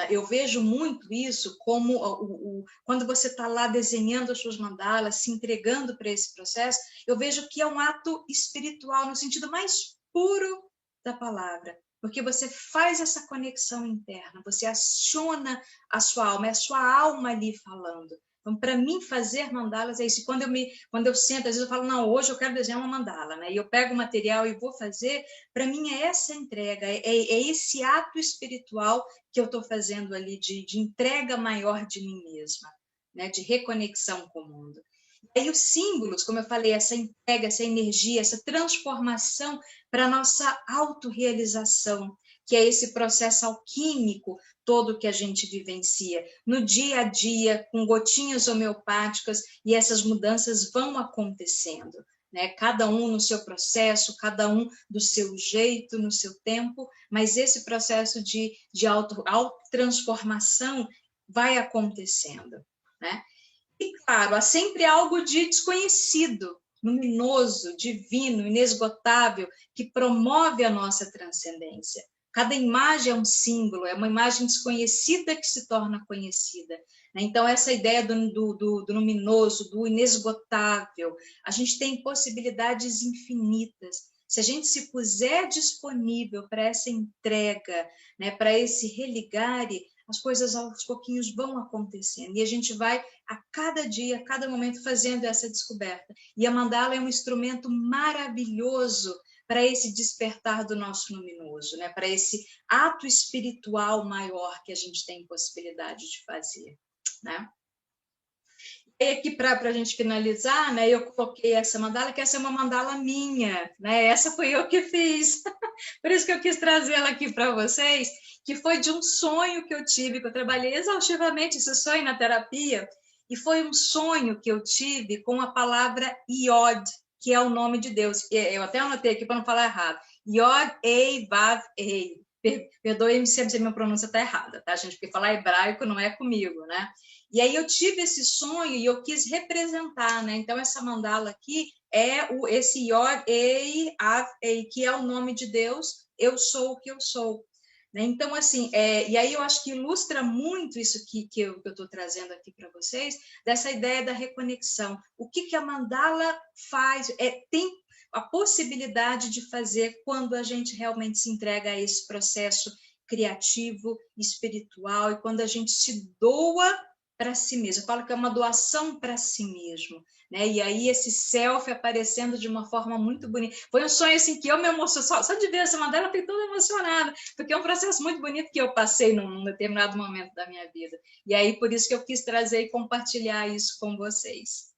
B: Eu vejo muito isso como quando você está lá desenhando as suas mandalas, se entregando para esse processo, eu vejo que é um ato espiritual no sentido mais puro da palavra, porque você faz essa conexão interna, você aciona a sua alma, é a sua alma ali falando. Então, para mim, fazer mandalas é isso. Quando eu sento, às vezes eu falo, não, hoje eu quero desenhar uma mandala, né? E eu pego o material e vou fazer, para mim é essa entrega, é esse ato espiritual que eu estou fazendo ali de entrega maior de mim mesma, né? De reconexão com o mundo. E aí os símbolos, como eu falei, essa entrega, essa energia, essa transformação para a nossa autorrealização, que é esse processo alquímico todo que a gente vivencia no dia a dia, com gotinhas homeopáticas, e essas mudanças vão acontecendo. Né? Cada um no seu processo, cada um do seu jeito, no seu tempo, mas esse processo de autotransformação vai acontecendo. Né? E, claro, há sempre algo de desconhecido, luminoso, divino, inesgotável, que promove a nossa transcendência. Cada imagem é um símbolo, é uma imagem desconhecida que se torna conhecida. Então, essa ideia do luminoso, do inesgotável, a gente tem possibilidades infinitas. Se a gente se puser disponível para essa entrega, né, para esse religare, as coisas aos pouquinhos vão acontecendo. E a gente vai, a cada dia, a cada momento, fazendo essa descoberta. E a mandala é um instrumento maravilhoso para esse despertar do nosso luminoso, né? Para esse ato espiritual maior que a gente tem possibilidade de fazer. Né? E aqui, para a gente finalizar, né, eu coloquei essa mandala, que essa é uma mandala minha, né? Essa foi eu que fiz. Por isso que eu quis trazê-la aqui para vocês, que foi de um sonho que eu tive, que eu trabalhei exaustivamente esse sonho na terapia, e foi um sonho que eu tive com a palavra Iod, que é o nome de Deus. Eu até anotei aqui para não falar errado. Iod, Ei, Vav, Ei. Perdoe-me se a minha pronúncia está errada, tá, gente? Porque falar hebraico não é comigo, né? E aí eu tive esse sonho e eu quis representar, né? Então, essa mandala aqui é esse Yod, Ei, Av, Ei, que é o nome de Deus, eu sou o que eu sou. Né? Então, assim, e aí eu acho que ilustra muito isso que eu estou trazendo aqui para vocês, dessa ideia da reconexão. O que a mandala faz? Tem a possibilidade de fazer quando a gente realmente se entrega a esse processo criativo, espiritual, e quando a gente se doa para si mesmo. Eu falo que é uma doação para si mesmo. Né? E aí esse selfie aparecendo de uma forma muito bonita. Foi um sonho assim que eu me emocionei, só de ver essa mandala eu fiquei toda emocionada, porque é um processo muito bonito que eu passei num determinado momento da minha vida. E aí por isso que eu quis trazer e compartilhar isso com vocês.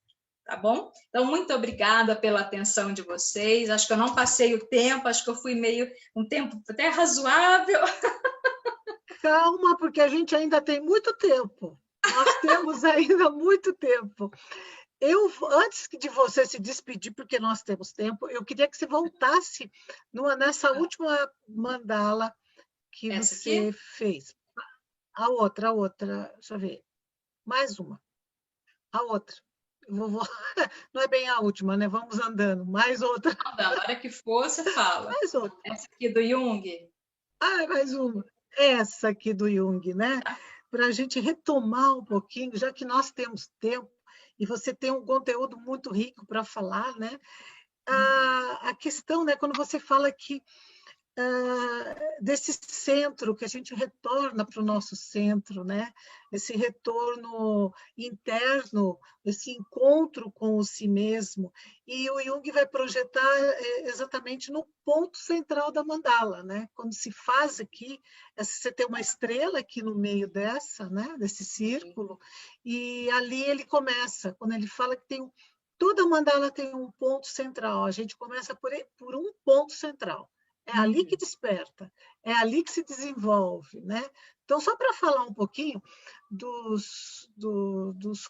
B: Tá bom? Então, muito obrigada pela atenção de vocês. Acho que eu não passei o tempo, acho que eu fui um tempo até razoável.
A: Calma, porque a gente ainda tem muito tempo. Nós temos ainda muito tempo. Antes de você se despedir, porque nós temos tempo, eu queria que você voltasse nessa última mandala que
B: Essa
A: você
B: aqui?
A: fez. A outra, deixa eu ver. Mais uma. A outra. Não é bem a última, né? Vamos andando. Mais outra.
B: Andando, a hora que for, você fala.
A: Mais outra.
B: Essa aqui do Jung.
A: Mais uma. Essa aqui do Jung, né? Para a gente retomar um pouquinho, já que nós temos tempo, e você tem um conteúdo muito rico para falar, né? A questão, né, quando você fala que desse centro, que a gente retorna para o nosso centro, né? Esse retorno interno, esse encontro com o si mesmo. E o Jung vai projetar exatamente no ponto central da mandala, né? Quando se faz aqui, você tem uma estrela aqui no meio dessa, né? Desse círculo, e ali ele começa, quando ele fala que tem toda mandala tem um ponto central, a gente começa por um ponto central. É ali que desperta, é ali que se desenvolve, né? Então, só para falar um pouquinho dos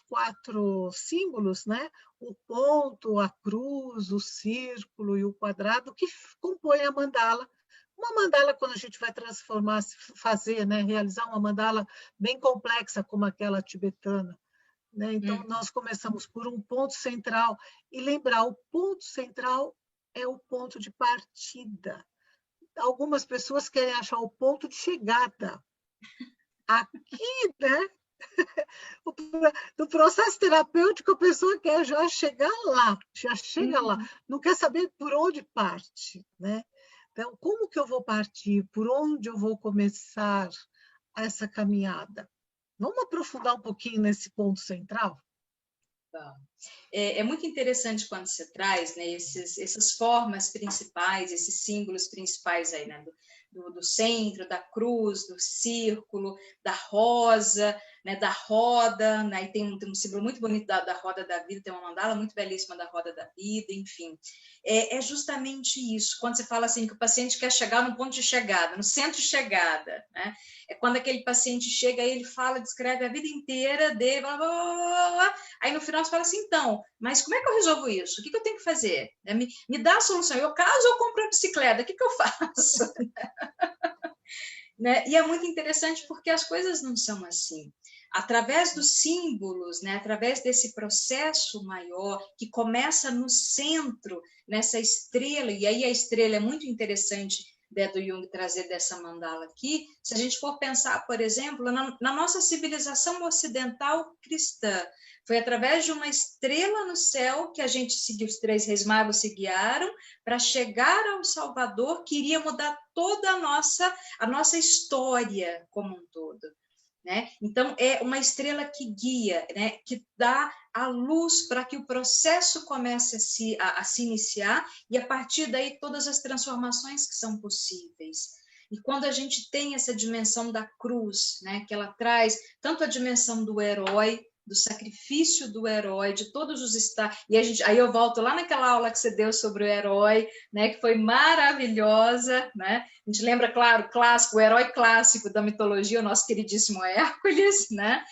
A: 4 símbolos, né? O ponto, a cruz, o círculo e o quadrado, que compõem a mandala. Uma mandala, quando a gente vai transformar, fazer, né? Realizar uma mandala bem complexa, como aquela tibetana, né? Então, nós começamos por um ponto central, e lembrar, o ponto central é o ponto de partida. Algumas pessoas querem achar o ponto de chegada. Aqui, né? No processo terapêutico, a pessoa quer já chegar lá, já chega lá, não quer saber por onde parte, né? Então, como que eu vou partir? Por onde eu vou começar essa caminhada? Vamos aprofundar um pouquinho nesse ponto central?
B: É muito interessante quando você traz, né, essas formas principais, esses símbolos principais aí, né, do centro, da cruz, do círculo, da rosa, né, da roda, né, e tem um símbolo muito bonito da roda da vida, tem uma mandala muito belíssima da roda da vida, enfim. É justamente isso, quando você fala assim que o paciente quer chegar no ponto de chegada, no centro de chegada, né, é quando aquele paciente chega e ele fala, descreve a vida inteira dele, blá, blá, blá, blá, aí no final você fala assim, então, mas como é que eu resolvo isso? O que eu tenho que fazer? Me dá a solução. Eu caso ou compro a bicicleta? O que eu faço? Né? E é muito interessante porque as coisas não são assim. Através dos símbolos, né? Através desse processo maior que começa no centro, nessa estrela, e aí a estrela é muito interessante, né, do Jung trazer dessa mandala aqui, se a gente for pensar, por exemplo, na nossa civilização ocidental cristã, foi através de uma estrela no céu que a gente seguiu, os 3 reis magos se guiaram para chegar ao Salvador, que iria mudar toda a nossa história como um todo. Né? Então, é uma estrela que guia, né? Que dá a luz para que o processo comece a se iniciar, e a partir daí todas as transformações que são possíveis. E quando a gente tem essa dimensão da cruz, né? Que ela traz tanto a dimensão do herói, do sacrifício do herói, de todos os estágios. E aí eu volto lá naquela aula que você deu sobre o herói, né, que foi maravilhosa, né? A gente lembra, claro, clássico, o herói clássico da mitologia, o nosso queridíssimo Hércules, né?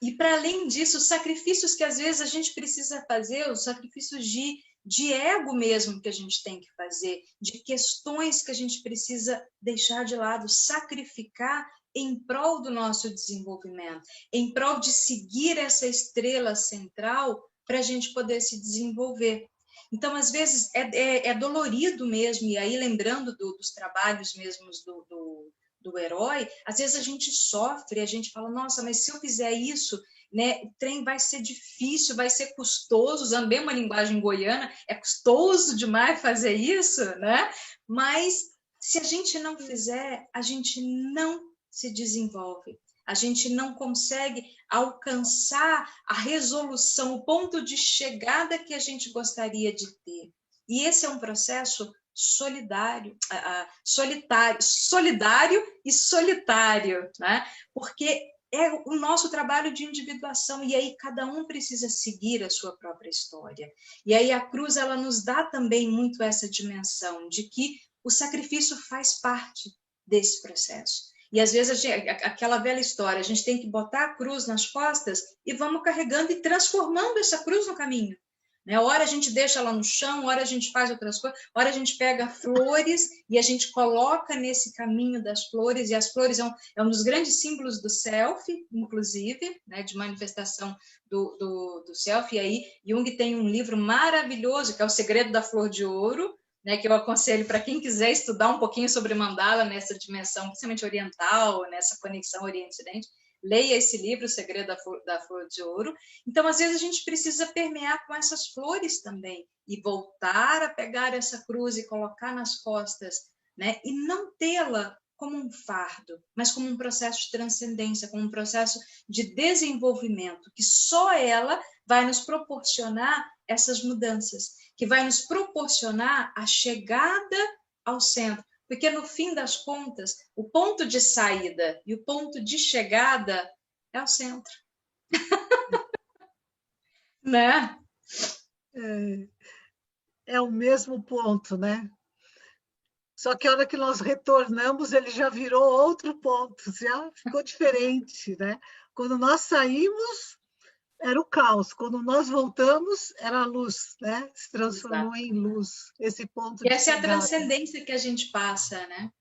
B: E para além disso, os sacrifícios que às vezes a gente precisa fazer, os sacrifícios de ego mesmo que a gente tem que fazer, de questões que a gente precisa deixar de lado, sacrificar em prol do nosso desenvolvimento, em prol de seguir essa estrela central para a gente poder se desenvolver. Então, às vezes, é dolorido mesmo, e aí lembrando dos trabalhos mesmos do herói, às vezes a gente sofre, a gente fala, nossa, mas se eu fizer isso, né, o trem vai ser difícil, vai ser custoso, usando bem uma linguagem goiana, é custoso demais fazer isso, né? Mas se a gente não fizer, a gente não se desenvolve, a gente não consegue alcançar a resolução, o ponto de chegada que a gente gostaria de ter. E esse é um processo solidário e solitário, né? Porque é o nosso trabalho de individuação, e aí cada um precisa seguir a sua própria história. E aí a cruz, ela nos dá também muito essa dimensão de que o sacrifício faz parte desse processo. E às vezes aquela velha história, a gente tem que botar a cruz nas costas e vamos carregando e transformando essa cruz no caminho. Né? Hora a gente deixa ela no chão, hora a gente faz outras coisas, hora a gente pega flores e a gente coloca nesse caminho das flores, e as flores é um dos grandes símbolos do self, inclusive, né? De manifestação do self. E aí Jung tem um livro maravilhoso, que é O Segredo da Flor de Ouro, né, que eu aconselho para quem quiser estudar um pouquinho sobre mandala nessa dimensão, principalmente oriental, nessa conexão Oriente-Ocidente, leia esse livro, O Segredo da Flor de Ouro. Então, às vezes, a gente precisa permear com essas flores também, e voltar a pegar essa cruz e colocar nas costas né? E não tê-la como um fardo, mas como um processo de transcendência, como um processo de desenvolvimento, que só ela vai nos proporcionar essas mudanças, que vai nos proporcionar a chegada ao centro. Porque, no fim das contas, o ponto de saída e o ponto de chegada é o centro. Né?
A: É o mesmo ponto, né? Só que a hora que nós retornamos, ele já virou outro ponto, já ficou diferente, né? Quando nós saímos, era o caos. Quando nós voltamos, era a luz, né? Se transformou em luz, esse ponto
B: E
A: de
B: essa é a
A: chegada.
B: transcendência que a gente passa, né?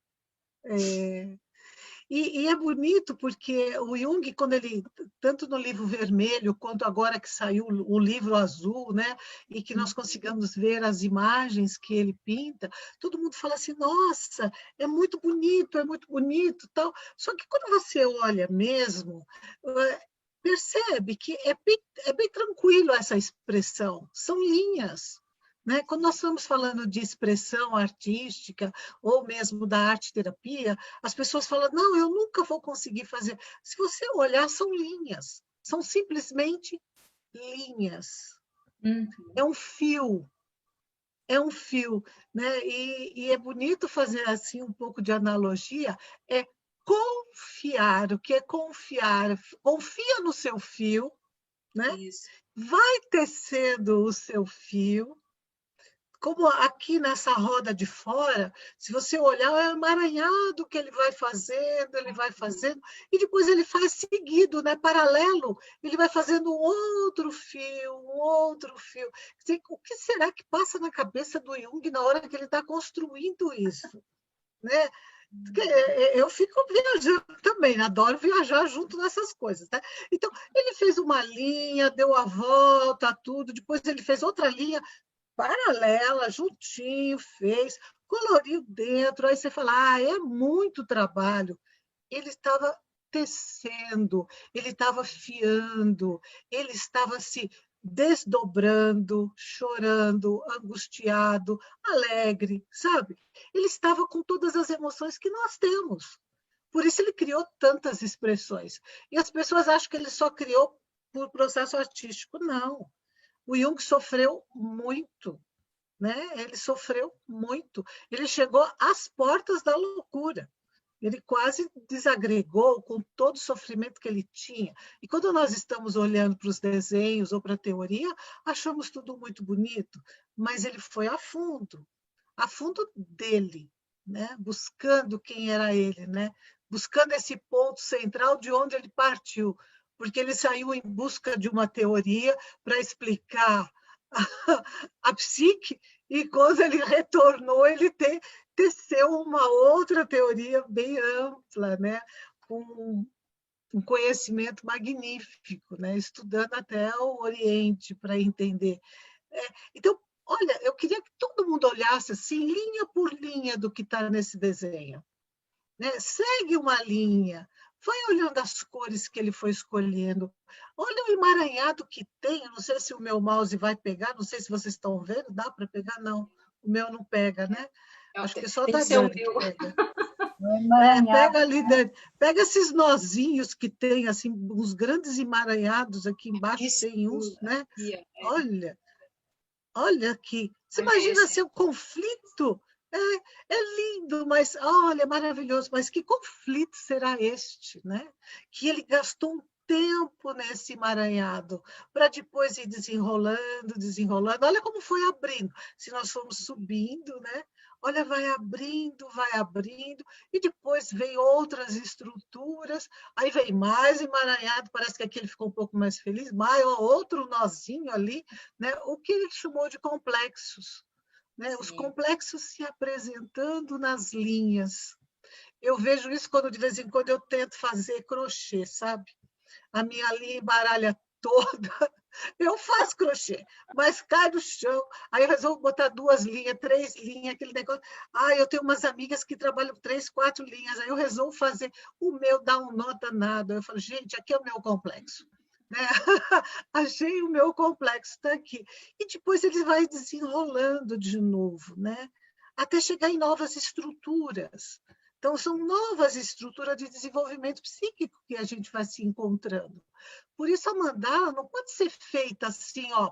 A: E é bonito porque o Jung, quando ele, tanto no livro vermelho, quanto agora que saiu o livro azul, né, e que nós consigamos ver as imagens que ele pinta, todo mundo fala assim, nossa, é muito bonito, tal. Só que quando você olha mesmo, percebe que é bem tranquilo essa expressão, são linhas. Né? Quando nós estamos falando de expressão artística, ou mesmo da arte-terapia, as pessoas falam, não, eu nunca vou conseguir fazer. Se você olhar, são linhas, são simplesmente linhas. É um fio, né? E é bonito fazer assim um pouco de analogia, é confiar. O que é confiar? Confia no seu fio, né?
B: Isso.
A: Vai tecendo o seu fio, como aqui nessa roda de fora, se você olhar, é um emaranhado que ele vai fazendo, e depois ele faz seguido, né, paralelo, ele vai fazendo um outro fio. O que será que passa na cabeça do Jung na hora que ele está construindo isso? Né? Eu fico viajando também, adoro viajar junto nessas coisas. Né? Então, ele fez uma linha, deu a volta, tudo, depois ele fez outra linha, paralela, juntinho, fez, coloriu dentro, aí você fala, é muito trabalho. Ele estava tecendo, ele estava fiando, ele estava se desdobrando, chorando, angustiado, alegre, sabe? Ele estava com todas as emoções que nós temos. Por isso ele criou tantas expressões. E as pessoas acham que ele só criou por processo artístico. Não. O Jung sofreu muito, né? Ele sofreu muito. Ele chegou às portas da loucura. Ele quase desagregou com todo o sofrimento que ele tinha. E quando nós estamos olhando para os desenhos ou para a teoria, achamos tudo muito bonito, mas ele foi a fundo dele, né? Buscando quem era ele, né? Buscando esse ponto central de onde ele partiu, porque ele saiu em busca de uma teoria para explicar a psique, e quando ele retornou, ele teceu uma outra teoria bem ampla, né? Com um conhecimento magnífico, né? Estudando até o Oriente para entender. Então, olha, eu queria que todo mundo olhasse assim, linha por linha do que está nesse desenho. Né? Segue uma linha, vai olhando as cores que ele foi escolhendo, olha o emaranhado que tem, eu não sei se o meu mouse vai pegar, não sei se vocês estão vendo, dá para pegar? Não, o meu não pega, né? Acho que só da Dani que pega. Pega ali, Dani, pega esses nozinhos que tem, assim, uns grandes emaranhados aqui embaixo, tem uns, né? Olha aqui, você imagina assim, o conflito. É lindo, mas olha, é maravilhoso, mas que conflito será este, né? Que ele gastou um tempo nesse emaranhado para depois ir desenrolando, desenrolando. Olha como foi abrindo. Se nós formos subindo, né? Olha, vai abrindo, e depois vem outras estruturas, aí vem mais emaranhado, parece que aquele ficou um pouco mais feliz, mais outro nozinho ali, né? O que ele chamou de complexos. Né? Os complexos se apresentando nas linhas. Eu vejo isso quando, de vez em quando, eu tento fazer crochê, sabe? A minha linha embaralha toda. Eu faço crochê, mas cai no chão. Aí eu resolvo botar 2 linhas, 3 linhas, aquele negócio. Eu tenho umas amigas que trabalham 3, 4 linhas. Aí eu resolvo fazer. O meu dá um nó danado. Eu falo, gente, aqui é o meu complexo. Né? Achei o meu complexo, está aqui. E depois ele vai desenrolando de novo, né? até chegar em novas estruturas. Então, são novas estruturas de desenvolvimento psíquico que a gente vai se encontrando. Por isso, a mandala não pode ser feita assim, ó,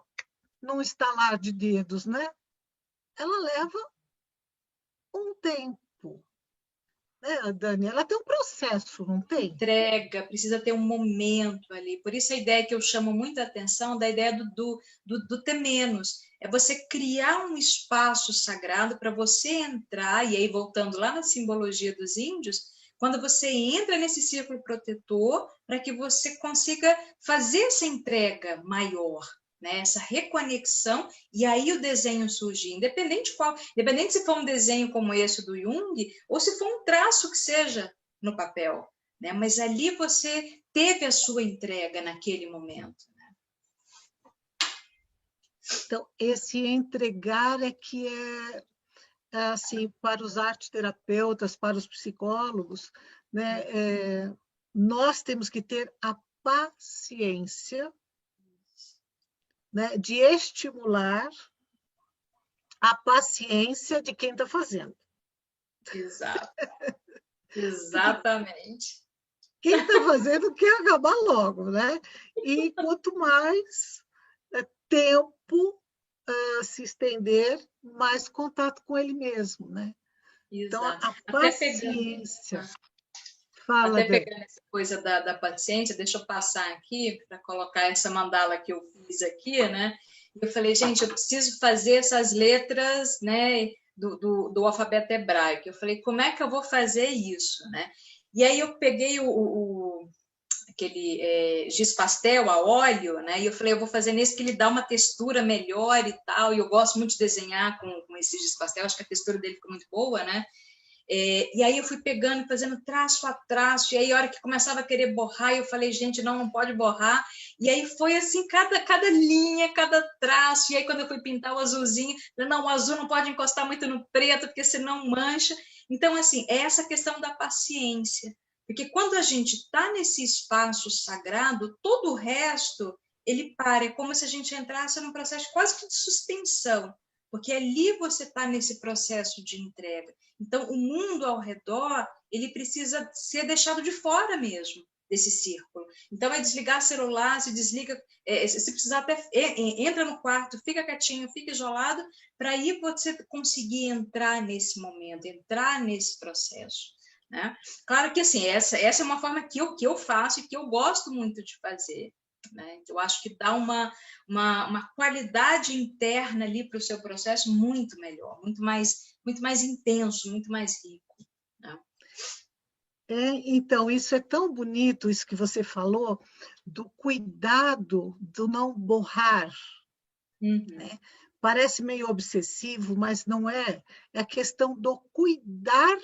A: num estalar de dedos, né? Ela leva um tempo, né, Dani? Ela tem um processo, não tem?
B: Entrega, precisa ter um momento ali. Por isso a ideia que eu chamo muita atenção da ideia do ter menos. É você criar um espaço sagrado para você entrar, e aí voltando lá na simbologia dos índios, quando você entra nesse círculo protetor, para que você consiga fazer essa entrega maior, né? Essa reconexão, e aí o desenho surge, independente qual, independente se for um desenho como esse do Jung, ou se for um traço que seja no papel, né? Mas ali você teve a sua entrega naquele momento.
A: Então, esse entregar é que assim, para os arteterapeutas, para os psicólogos, né, nós temos que ter a paciência, né, de estimular a paciência de quem está fazendo.
B: Exato. Exatamente.
A: Quem está fazendo quer acabar logo, né? E quanto mais tempo se estender, mais contato com ele mesmo, né? Então,
B: Exato.
A: a paciência. Fala,
B: Até pegando essa coisa da paciência, deixa eu passar aqui para colocar essa mandala que eu fiz aqui, né? Eu falei, gente, eu preciso fazer essas letras, né, do alfabeto hebraico. Eu falei, como é que eu vou fazer isso, né? E aí eu peguei aquele giz pastel a óleo, né? E eu falei, eu vou fazer nesse que ele dá uma textura melhor e tal. E eu gosto muito de desenhar com esse giz pastel, acho que a textura dele ficou muito boa, né? E aí eu fui pegando, fazendo traço a traço, e aí a hora que começava a querer borrar, eu falei, gente, não pode borrar. E aí foi assim, cada linha, cada traço, e aí quando eu fui pintar o azulzinho, não, o azul não pode encostar muito no preto, porque senão mancha. Então, assim, é essa questão da paciência. Porque quando a gente está nesse espaço sagrado, todo o resto, ele para, é como se a gente entrasse num processo quase que de suspensão, porque ali você está nesse processo de entrega. Então, o mundo ao redor, ele precisa ser deixado de fora mesmo desse círculo. Então, é desligar celular, se desliga, se precisar até entra no quarto, fica quietinho, fica isolado, para aí você conseguir entrar nesse momento, entrar nesse processo, né? Claro que, assim, essa é uma forma que eu faço e que eu gosto muito de fazer, né? Eu acho que dá uma qualidade interna ali para o seu processo muito melhor, muito mais intenso, muito mais rico, né?
A: Então, isso é tão bonito, isso que você falou, do cuidado do não borrar. Né? Parece meio obsessivo, mas não é. É a questão do cuidar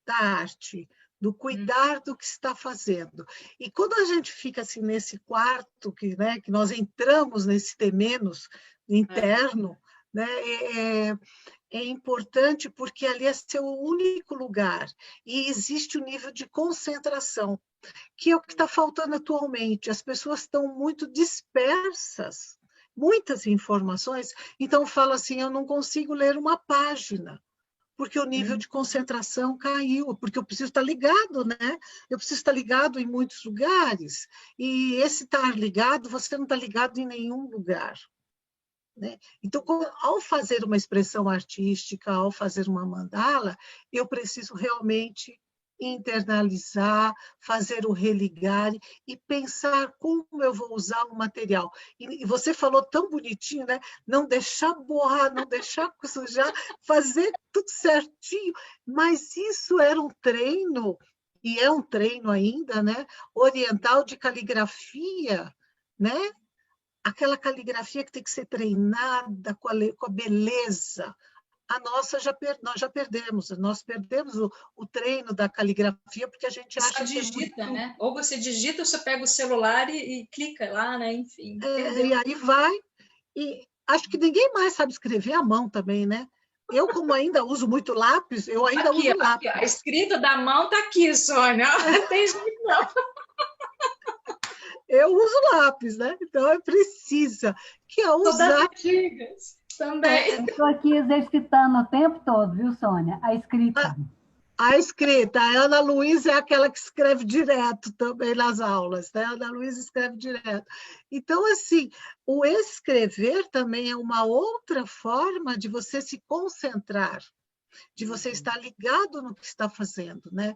A: da arte, do cuidar do que está fazendo. E quando a gente fica assim nesse quarto, né, que nós entramos nesse ter menos interno, né, é importante porque ali é seu único lugar e existe o nível de concentração, que é o que está faltando atualmente. As pessoas estão muito dispersas, muitas informações, então fala assim, eu não consigo ler uma página, porque o nível de concentração caiu, porque eu preciso estar ligado, né? Eu preciso estar ligado em muitos lugares, e esse estar ligado, você não está ligado em nenhum lugar. Né? Então, ao fazer uma expressão artística, ao fazer uma mandala, eu preciso realmente internalizar, fazer o religar e pensar como eu vou usar o material. E você falou tão bonitinho, né? Não deixar borrar, não deixar sujar, fazer tudo certinho. Mas isso era um treino, e é um treino ainda, né? Oriental de caligrafia, né? Aquela caligrafia que tem que ser treinada com a beleza. A nossa nós já perdemos, nós perdemos o treino da caligrafia porque a gente acha que é
B: digita,
A: muito...
B: né? Ou você digita, ou você pega o celular e clica lá, né? Enfim,
A: e aí vai, e acho que ninguém mais sabe escrever à mão também, né? Eu, como ainda uso muito lápis, eu ainda
B: aqui,
A: uso
B: aqui,
A: lápis.
B: a escrita da mão tá aqui, Sônia. Não tem jeito, não.
A: Eu uso lápis, né? Então, precisa que é
B: Sou das
A: usar...
B: antigas. Também.
C: Estou aqui exercitando o tempo todo, viu, Sônia? A escrita.
A: A escrita, a Ana Luísa é aquela que escreve direto também nas aulas, né? A Ana Luísa escreve direto. Então, assim, o escrever também é uma outra forma de você se concentrar, de você estar ligado no que está fazendo, né?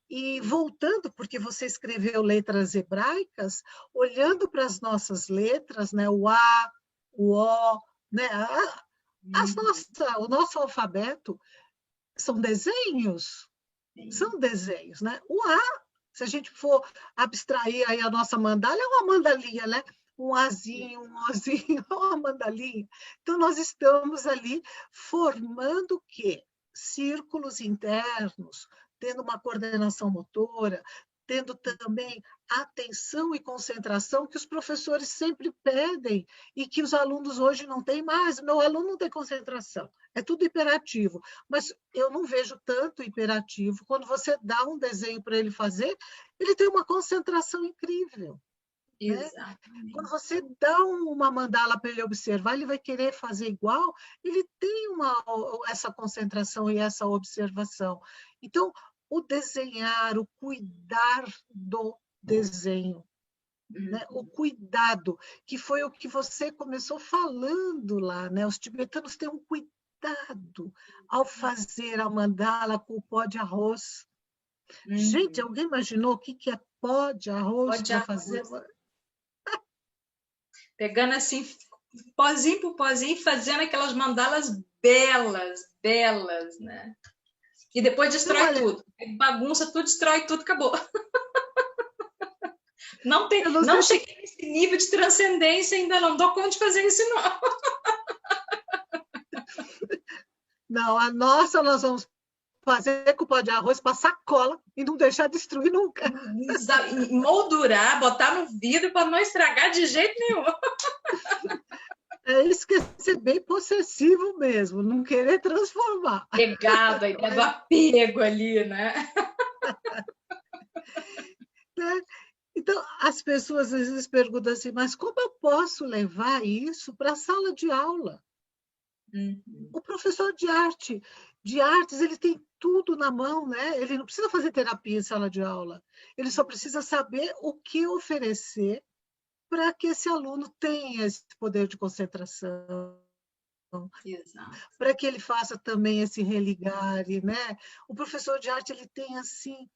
A: E voltando, porque você escreveu letras hebraicas, olhando para as nossas letras, né? O A, o O, né? O nosso alfabeto são desenhos. São desenhos, né? O A, se a gente for abstrair aí a nossa mandala, é uma mandalinha, né? Um Azinho, um Ozinho, uma mandalinha. Então, nós estamos ali formando o quê? Círculos internos, tendo uma coordenação motora, tendo também atenção e concentração que os professores sempre pedem e que os alunos hoje não têm mais. Meu aluno não tem concentração, é tudo hiperativo. Mas eu não vejo tanto hiperativo. Quando você dá um desenho para ele fazer, ele tem uma concentração incrível. Né? Quando você dá uma mandala para ele observar, ele vai querer fazer igual, ele tem essa concentração e essa observação. Então, o desenhar, o cuidar do desenho, né? O cuidado, que foi o que você começou falando lá, né? Os tibetanos têm um cuidado ao fazer a mandala com o pó de arroz. Gente, alguém imaginou o que é pó de arroz para fazer?
B: Pegando assim, pozinho por pozinho, fazendo aquelas mandalas belas, belas, né? E depois destrói tudo. Bagunça tudo, destrói tudo, acabou. Não cheguei nesse nível de transcendência, ainda não dou conta de fazer isso, não.
A: Não, a nossa nós vamos fazer com o pó de arroz, passar cola e não deixar destruir nunca.
B: Moldurar, botar no vidro para não estragar de jeito nenhum.
A: É isso que é ser bem possessivo mesmo, não querer transformar.
B: Pegado, a ideia do apego ali, né?
A: Então, as pessoas às vezes perguntam assim, mas como eu posso levar isso para a sala de aula? O professor de artes, ele tem tudo na mão, né? Ele não precisa fazer terapia em sala de aula. Ele só precisa saber o que oferecer para que esse aluno tenha esse poder de concentração. Para que ele faça também esse religare, né? O professor de arte, ele tem assim,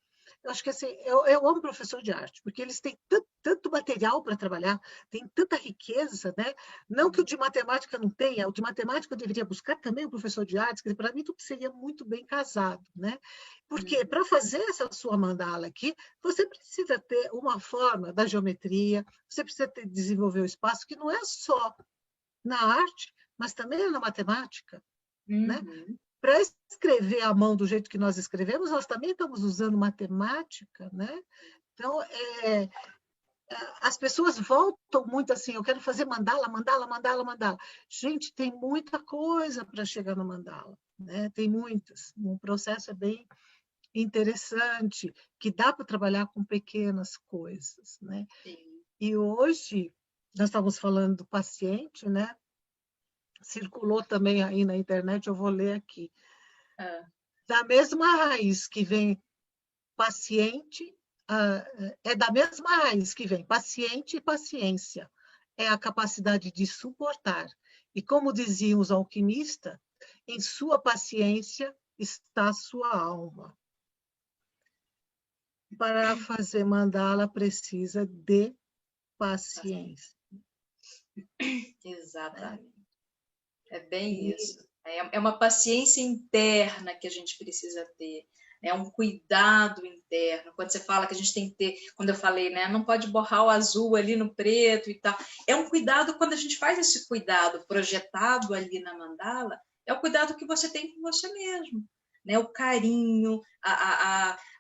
A: eu acho que assim, eu amo professor de arte, porque eles têm tanto material para trabalhar, tem tanta riqueza, né? Não que o de matemática não tenha, o de matemática eu deveria buscar também o professor de artes, que para mim tudo seria muito bem casado, né? Porque para fazer essa sua mandala aqui, você precisa ter uma forma da geometria, você precisa desenvolver o espaço, que não é só na arte, mas também é na matemática, né? Para escrever à mão do jeito que nós escrevemos, nós também estamos usando matemática, né? Então, as pessoas voltam muito assim, eu quero fazer mandala, mandala, mandala, mandala. Gente, tem muita coisa para chegar no mandala, né? Tem muitas. O processo é bem interessante, que dá para trabalhar com pequenas coisas, né? E hoje, nós estamos falando do paciente, né? Circulou também aí na internet, eu vou ler aqui. Da mesma raiz que vem paciente, é da mesma raiz que vem paciente e paciência. É a capacidade de suportar. E como diziam os alquimistas, em sua paciência está a sua alma. Para fazer mandala precisa de paciência.
B: Exatamente. É bem isso. É uma paciência interna que a gente precisa ter. É um cuidado interno. Quando você fala que a gente tem que ter, quando eu falei, né, não pode borrar o azul ali no preto e tal. É um cuidado, quando a gente faz esse cuidado projetado ali na mandala, é o cuidado que você tem com você mesmo. Né? O carinho,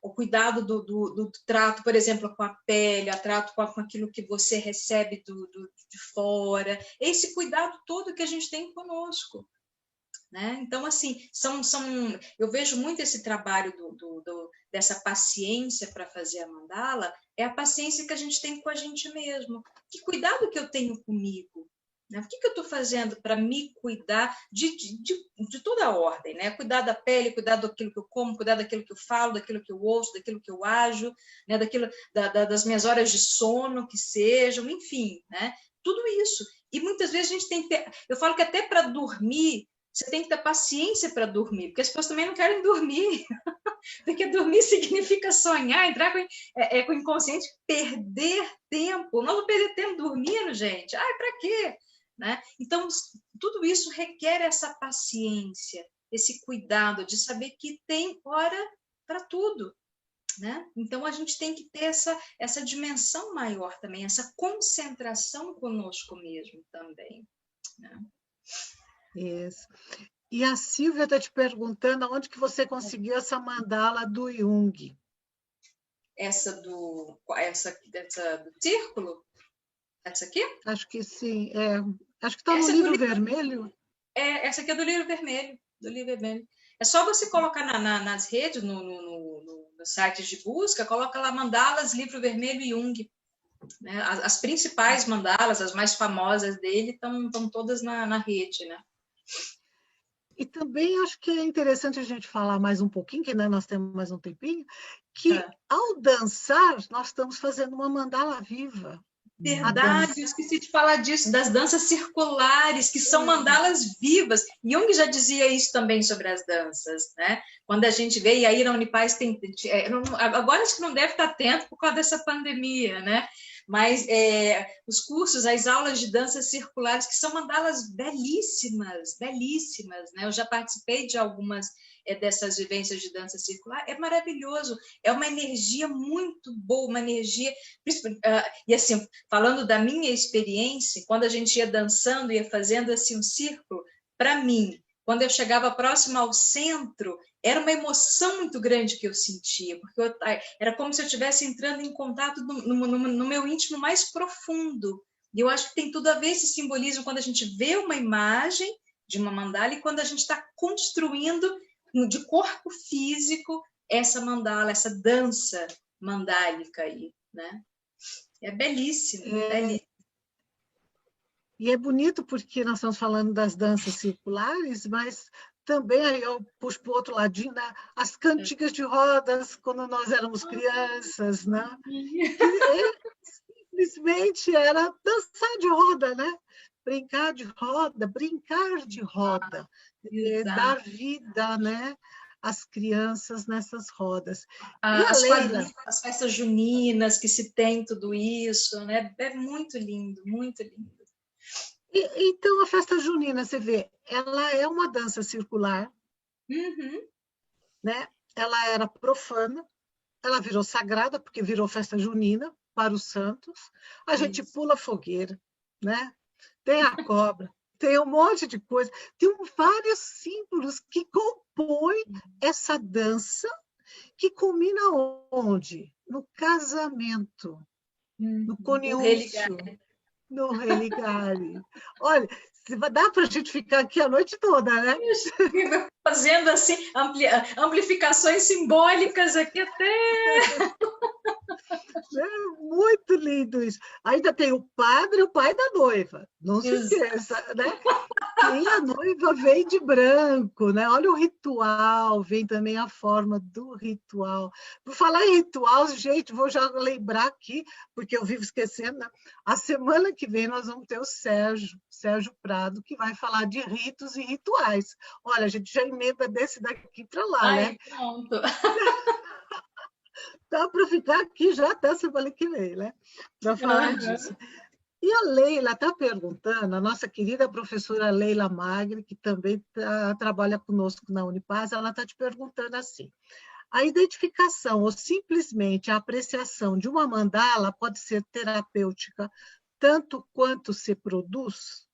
B: o cuidado do trato, por exemplo, com a pele, o trato com aquilo que você recebe de fora. Esse cuidado todo que a gente tem conosco. Né? Então, assim, eu vejo muito esse trabalho dessa paciência para fazer a mandala, é a paciência que a gente tem com a gente mesmo. Que cuidado que eu tenho comigo? Né? O que eu estou fazendo para me cuidar de toda a ordem, né? Cuidar da pele, cuidar daquilo que eu como, cuidar daquilo que eu falo, daquilo que eu ouço, daquilo que eu ajo, né? Das minhas horas de sono, que sejam, enfim, né? Tudo isso. E muitas vezes a gente tem que ter... Eu falo que até para dormir, você tem que ter paciência para dormir, porque as pessoas também não querem dormir. Porque dormir significa sonhar, entrar com o inconsciente, perder tempo. Nós não perder tempo dormindo, gente. Ai, para quê? Né? Então, tudo isso requer essa paciência, esse cuidado de saber que tem hora para tudo. Né? Então, a gente tem que ter essa dimensão maior também, essa concentração conosco mesmo também. Né?
A: Isso. E a Silvia está te perguntando onde que você conseguiu essa mandala do Jung.
B: Essa do círculo? Essa aqui?
A: Acho que sim. Acho que está no livro vermelho.
B: Essa aqui é do livro vermelho. É só você colocar nas redes, nos sites de busca, coloca lá mandalas, livro vermelho e Jung. Né? As principais mandalas, as mais famosas dele, estão todas na rede, né?
A: E também acho que é interessante a gente falar mais um pouquinho, que ainda nós temos mais um tempinho, que ao dançar, nós estamos fazendo uma mandala viva.
B: Verdade, eu esqueci de falar disso, das danças circulares, que são mandalas vivas. Jung já dizia isso também sobre as danças, né? Quando a gente vê, e aí na Unipaz tem... Agora acho que não deve estar atento por causa dessa pandemia, né? Mas os cursos, as aulas de danças circulares, que são mandalas belíssimas, belíssimas, né? Eu já participei de algumas dessas vivências de dança circular, é maravilhoso, é uma energia muito boa, uma energia... E assim, falando da minha experiência, quando a gente ia dançando, ia fazendo assim um círculo, para mim, quando eu chegava próximo ao centro, era uma emoção muito grande que eu sentia, porque era como se eu estivesse entrando em contato no meu íntimo mais profundo. E eu acho que tem tudo a ver esse simbolismo quando a gente vê uma imagem de uma mandala e quando a gente está construindo de corpo físico essa mandala, essa dança mandálica aí, né? É belíssimo, belíssimo.
A: E é bonito porque nós estamos falando das danças circulares, mas também aí eu puxo para o outro ladinho, né? As cantigas de rodas, quando nós éramos crianças, né? Que simplesmente era dançar de roda, né? Brincar de roda, dar vida, né? As crianças nessas rodas. E a Leila?
B: As festas juninas que se tem tudo isso, né? É muito lindo, muito lindo.
A: Então, a festa junina, você vê, ela é uma dança circular, né? Ela era profana, ela virou sagrada, porque virou festa junina para os santos. A gente pula fogueira, né? Tem a cobra, tem um monte de coisa. Tem vários símbolos que compõem essa dança, que culmina onde? No casamento, no conúncio, no religare. Olha, dá para a gente ficar aqui a noite toda, né?
B: Fazendo assim, amplificações simbólicas aqui até...
A: É muito lindo isso. Ainda tem o padre e o pai da noiva. Não se esqueça, né? E a noiva vem de branco, né? Olha o ritual, vem também a forma do ritual. Por falar em ritual, gente, vou já lembrar aqui, porque eu vivo esquecendo, né? A semana que vem nós vamos ter o Sérgio Prado, que vai falar de ritos e rituais. Olha, a gente já emenda desse daqui para lá, né?
B: Pronto.
A: Dá para ficar aqui já até semana que vem, né? Para falar disso. E a Leila está perguntando, a nossa querida professora Leila Magri, que também trabalha conosco na Unipaz, ela está te perguntando assim: a identificação ou simplesmente a apreciação de uma mandala pode ser terapêutica tanto quanto se produz?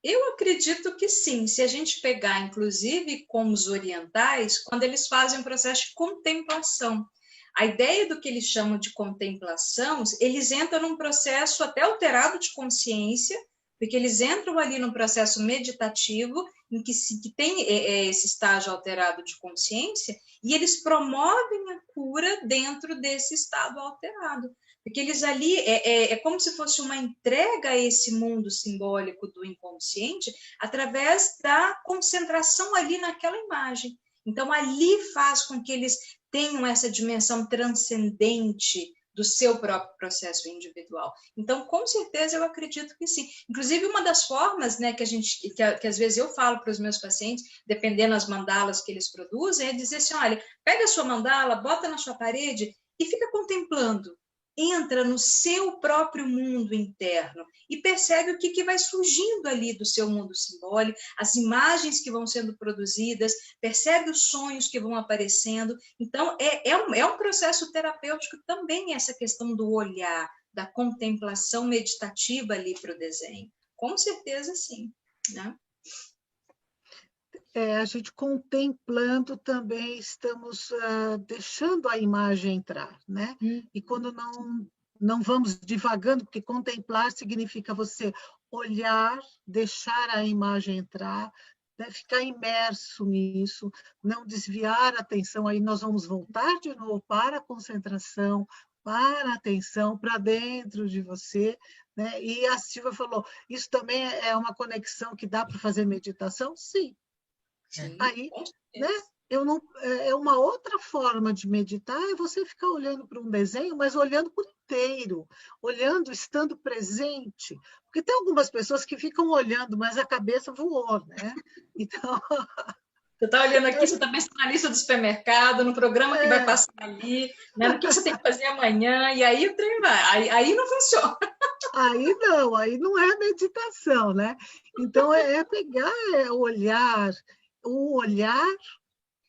B: Eu acredito que sim, se a gente pegar, inclusive, com os orientais, quando eles fazem um processo de contemplação. A ideia do que eles chamam de contemplação, eles entram num processo até alterado de consciência, porque eles entram ali num processo meditativo, em que tem esse estágio alterado de consciência, e eles promovem a cura dentro desse estado alterado. Porque eles ali, é como se fosse uma entrega a esse mundo simbólico do inconsciente através da concentração ali naquela imagem. Então, ali faz com que eles tenham essa dimensão transcendente do seu próprio processo individual. Então, com certeza, eu acredito que sim. Inclusive, uma das formas, né, que às vezes eu falo para os meus pacientes, dependendo das mandalas que eles produzem, é dizer assim, olha, pega a sua mandala, bota na sua parede e fica contemplando. Entra no seu próprio mundo interno e percebe o que vai surgindo ali do seu mundo simbólico, as imagens que vão sendo produzidas, percebe os sonhos que vão aparecendo. Então, é um processo terapêutico também essa questão do olhar, da contemplação meditativa ali para o desenho. Com certeza, sim, né?
A: A gente contemplando também estamos deixando a imagem entrar, né? E quando não vamos divagando, porque contemplar significa você olhar, deixar a imagem entrar, né? Ficar imerso nisso, não desviar a atenção, aí nós vamos voltar de novo para a concentração, para a atenção, para dentro de você, né? E a Silvia falou, isso também é uma conexão que dá para fazer meditação? Sim.
B: Sim,
A: aí, né? É uma outra forma de meditar, é você ficar olhando para um desenho, mas olhando por inteiro, olhando, estando presente. Porque tem algumas pessoas que ficam olhando, mas a cabeça voou, né? Então...
B: Você está olhando aqui, você está pensando na lista do supermercado, no programa que vai passar ali, né? No que você tem que fazer amanhã, e aí o trem vai. Aí não funciona.
A: Aí não é meditação, né? Então, pegar o olhar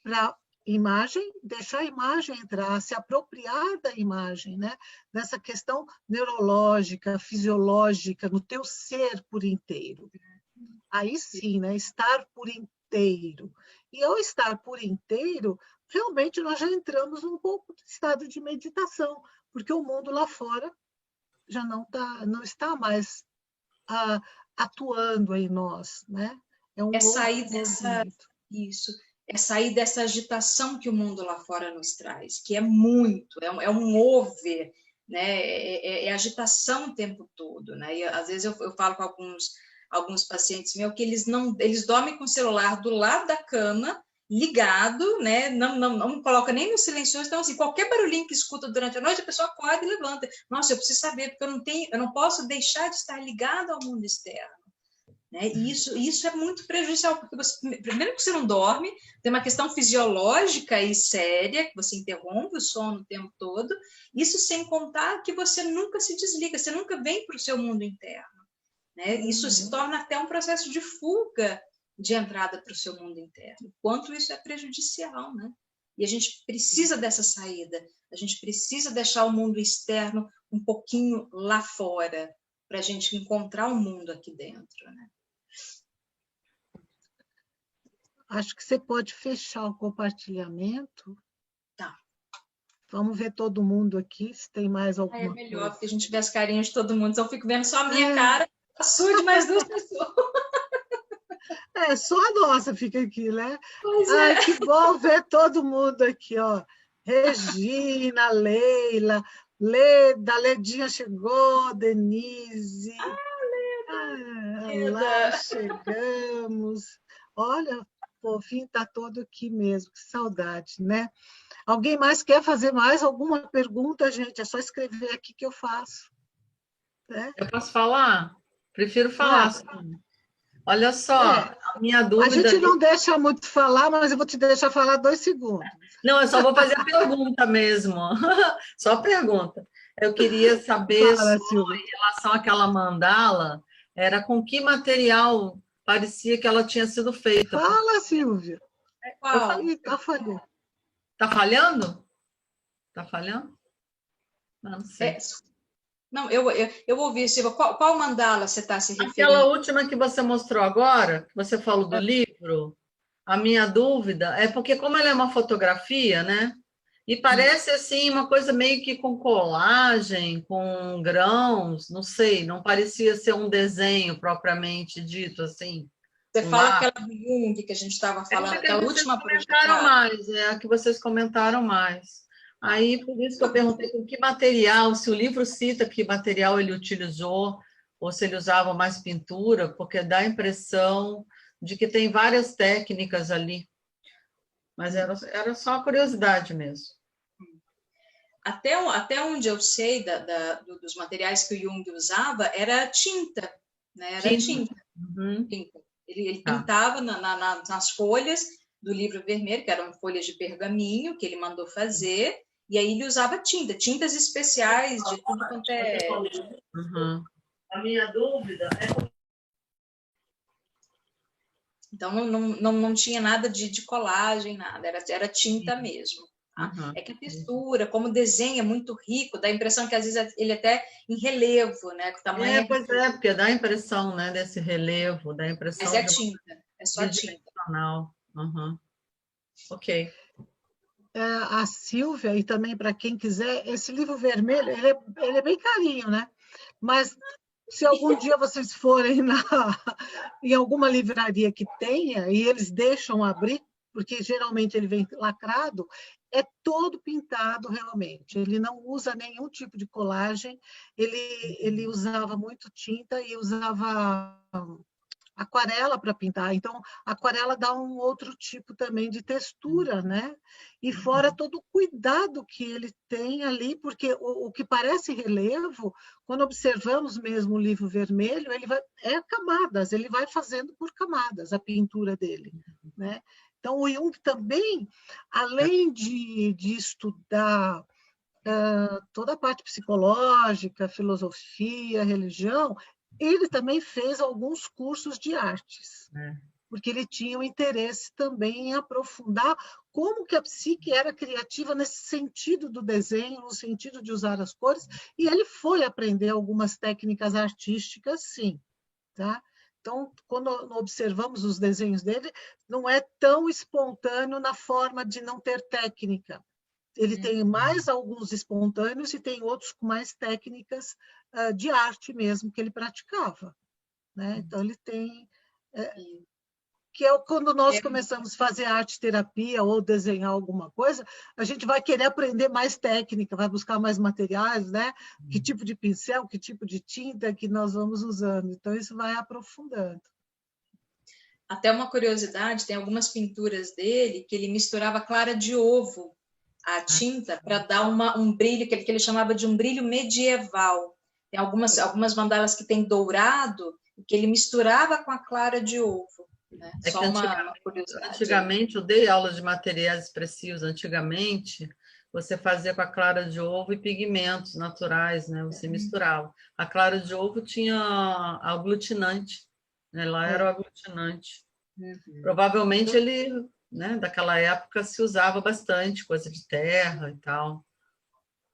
A: para a imagem, deixar a imagem entrar, se apropriar da imagem, né? Nessa questão neurológica, fisiológica, no teu ser por inteiro. Aí sim, né? Estar por inteiro. E ao estar por inteiro, realmente nós já entramos num pouco de estado de meditação, porque o mundo lá fora já não está mais atuando em nós, né? É um
B: sair
A: movimento.
B: É sair dessa agitação que o mundo lá fora nos traz, que é muito, é um over, né? É agitação o tempo todo, né? E às vezes eu falo com alguns pacientes meus que eles dormem com o celular do lado da cama, ligado, né? Não coloca nem no silencioso. Então, assim, qualquer barulhinho que escuta durante a noite, a pessoa acorda e levanta. Nossa, eu preciso saber, porque eu não posso deixar de estar ligado ao mundo externo. Né? E isso é muito prejudicial, porque primeiro que você não dorme, tem uma questão fisiológica e séria, que você interrompe o sono o tempo todo, isso sem contar que você nunca se desliga, você nunca vem para o seu mundo interno. Né? Isso se torna até um processo de fuga de entrada para o seu mundo interno. Quanto isso é prejudicial, né? E a gente precisa dessa saída, a gente precisa deixar o mundo externo um pouquinho lá fora, para a gente encontrar o mundo aqui dentro, né?
A: Acho que você pode fechar o compartilhamento.
B: Tá.
A: Vamos ver todo mundo aqui, se tem mais alguma coisa.
B: É melhor, porque a gente vê as carinhas de todo mundo, então eu fico vendo só a minha cara, a sua de mais duas pessoas.
A: Só a nossa fica aqui, né?
B: Pois
A: Ai, que bom ver todo mundo aqui, ó. Regina, Leila, Leda, Ledinha chegou, Denise.
B: Leda.
A: Lá chegamos. Olha, o fim está todo aqui mesmo, que saudade, né? Alguém mais quer fazer mais alguma pergunta, gente? É só escrever aqui que eu faço. Né?
D: Eu posso falar? Prefiro falar. Olha só, a minha dúvida...
A: A gente não deixa muito falar, mas eu vou te deixar falar 2 segundos.
D: Não, eu só vou fazer a pergunta mesmo. Só pergunta. Eu queria saber em relação àquela mandala, era com que material parecia que ela tinha sido feita.
A: Fala, Silvia.
B: Está
A: falhando.
D: Está falhando? Está falhando? Não sei.
B: Não, eu ouvi, Silvia. Qual mandala você está se referindo?
D: Aquela última que você mostrou agora, que você falou do livro, a minha dúvida é porque, como ela é uma fotografia, né? E parece, assim, uma coisa meio que com colagem, com grãos, não sei, não parecia ser um desenho propriamente dito, assim.
B: Você fala aquela do Jung que a gente estava falando, aquela última
D: projetada. Mais, é a que vocês comentaram mais. Aí, por isso que eu perguntei com que material, se o livro cita que material ele utilizou, ou se ele usava mais pintura, porque dá a impressão de que tem várias técnicas ali. Mas era só uma curiosidade mesmo.
B: Até onde eu sei dos materiais que o Jung usava, era tinta, né? Era tinta.
D: Uhum.
B: Tinta. Ele pintava nas folhas do livro vermelho, que eram folhas de pergaminho, que ele mandou fazer, e aí ele usava tintas especiais de tudo quanto é...
D: Uhum. A minha dúvida é...
B: Então, não tinha nada de colagem, nada, era tinta mesmo. Tá?
D: Uhum.
B: É que a textura, como o desenho é muito rico, dá a impressão que às vezes ele até em relevo, né? Com o tamanho
D: pois é, porque dá a impressão, né, desse relevo, dá a impressão
B: mas é tinta, é só tinta.
D: Uhum. Ok.
A: A Sílvia, e também para quem quiser, esse livro vermelho, ele é bem carinho, né? Mas se algum dia vocês forem em alguma livraria que tenha, e eles deixam abrir, porque geralmente ele vem lacrado, é todo pintado realmente. Ele não usa nenhum tipo de colagem, ele usava muito tinta e usava aquarela para pintar. Então, a aquarela dá um outro tipo também de textura, né? E fora todo o cuidado que ele tem ali, porque o que parece relevo, quando observamos mesmo o livro vermelho, é camadas, ele vai fazendo por camadas a pintura dele, né? Então, o Jung também, além de estudar toda a parte psicológica, filosofia, religião, ele também fez alguns cursos de artes, porque ele tinha um interesse também em aprofundar como que a psique era criativa nesse sentido do desenho, no sentido de usar as cores, e ele foi aprender algumas técnicas artísticas, sim, tá? Então, quando observamos os desenhos dele, não é tão espontâneo na forma de não ter técnica. Ele tem mais alguns espontâneos e tem outros com mais técnicas de arte mesmo que ele praticava, né? Então ele tem que é quando nós começamos a fazer arte terapia ou desenhar alguma coisa, a gente vai querer aprender mais técnica, vai buscar mais materiais, né? Que tipo de pincel, que tipo de tinta que nós vamos usando. Então isso vai aprofundando.
B: Até uma curiosidade, tem algumas pinturas dele que ele misturava clara de ovo a tinta para dar um brilho que ele chamava de um brilho medieval. Tem algumas mandalas que tem dourado que ele misturava com a clara de ovo. Né? Só uma curiosidade.
D: Antigamente, eu dei aula de materiais expressivos. Antigamente, você fazia com a clara de ovo e pigmentos naturais, né? Você misturava. A clara de ovo tinha aglutinante, né? Lá era o aglutinante. Provavelmente ele, né, daquela época se usava bastante, coisa de terra e tal.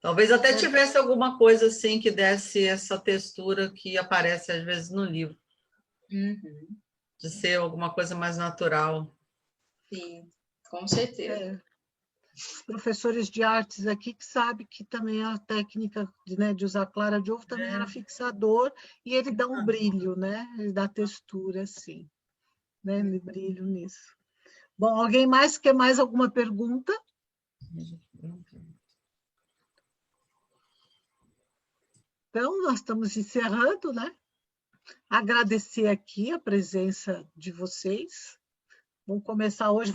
D: Talvez até tivesse alguma coisa assim que desse essa textura que aparece às vezes no livro. De ser alguma coisa mais natural.
B: Sim, com certeza.
A: Os professores de artes aqui que sabem que também a técnica de usar clara de ovo também era fixador e ele dá um brilho, né? Ele dá textura, assim, né? Brilho nisso. Bom, alguém mais quer mais alguma pergunta? Então, nós estamos encerrando, né? Agradecer aqui a presença de vocês. Vou começar hoje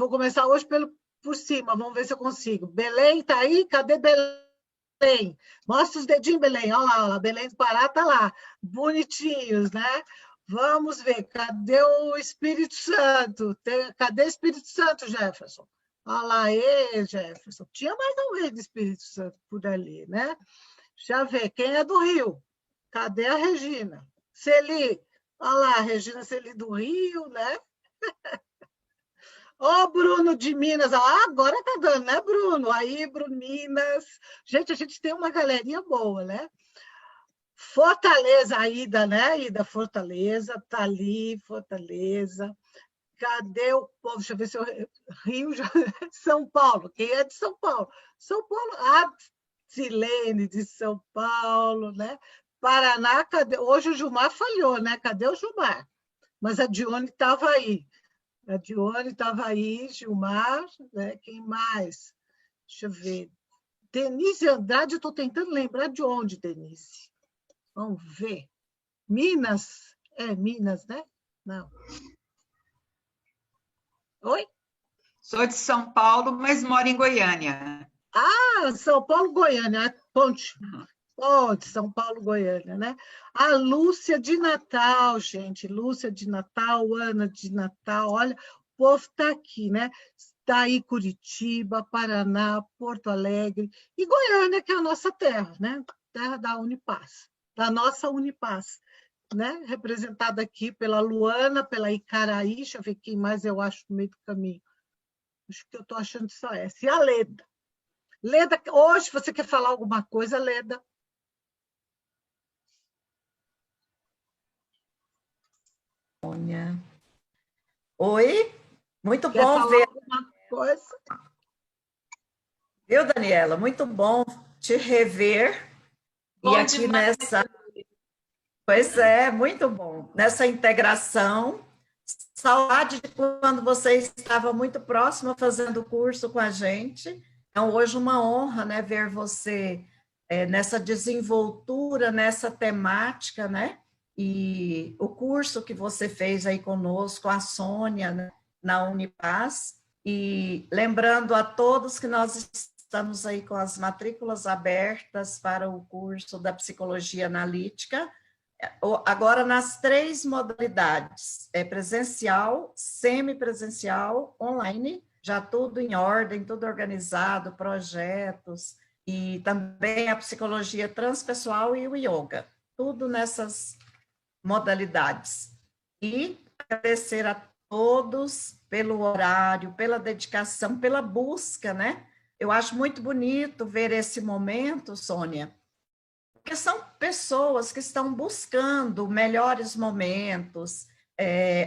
A: por cima, vamos ver se eu consigo. Belém está aí? Cadê Belém? Mostra os dedinhos, Belém. Olha lá, Belém do Pará está lá. Bonitinhos, né? Vamos ver, cadê o Espírito Santo? Cadê o Espírito Santo, Jefferson? Olha lá, Jefferson. Tinha mais alguém do Espírito Santo por ali, né? Já vê, quem é do Rio? Cadê a Regina? Celi, olha lá, a Regina Celi do Rio, né? Ó, Bruno de Minas, agora tá dando, né, Bruno? Aí, Bruno Minas. Gente, a gente tem uma galerinha boa, né? Fortaleza, a Ida, né? Ida Fortaleza, tá ali, Fortaleza. Cadê o povo? Deixa eu ver se eu... Rio, São Paulo. Quem é de São Paulo? São Paulo. Silene de São Paulo, né? Paraná, cadê? Hoje o Gilmar falhou, né? Cadê o Gilmar? Mas a Dione estava aí. A Dione estava aí, Gilmar, né? Quem mais? Deixa eu ver. Denise Andrade, eu estou tentando lembrar de onde, Denise. Vamos ver. Minas? É Minas, né? Não. Oi?
E: Sou de São Paulo, mas moro em Goiânia.
A: Ah, São Paulo, Goiânia. Ponte. Ponte, São Paulo, Goiânia, né? A Lúcia de Natal, gente. Lúcia de Natal, Ana de Natal. Olha, o povo está aqui, né? Está aí Curitiba, Paraná, Porto Alegre e Goiânia, que é a nossa terra, né? Terra da Unipaz, da nossa Unipaz, né? Representada aqui pela Luana, pela Icaraí, deixa eu ver quem mais eu acho no meio do caminho. Acho que eu estou achando só essa. E a Leda. Leda, hoje você quer falar alguma coisa, Leda?
F: Oi, muito
A: Quer
F: bom
A: falar
F: ver,
A: alguma coisa?
F: viu, Daniela? Muito bom te rever.
B: Bom
F: E aqui
B: demais.
F: pois é, muito bom. Nessa integração, saudade de quando você estava muito próxima fazendo o curso com a gente. Então, hoje uma honra, né, ver você nessa desenvoltura, nessa temática, né? E o curso que você fez aí conosco, a Sônia, né, na Unipaz. E lembrando a todos que nós estamos aí com as matrículas abertas para o curso da Psicologia Analítica, agora nas 3 modalidades, presencial, semipresencial, online, já tudo em ordem, tudo organizado, projetos, e também a psicologia transpessoal e o yoga, tudo nessas modalidades. E agradecer a todos pelo horário, pela dedicação, pela busca, né? Eu acho muito bonito ver esse momento, Sônia, porque são pessoas que estão buscando melhores momentos,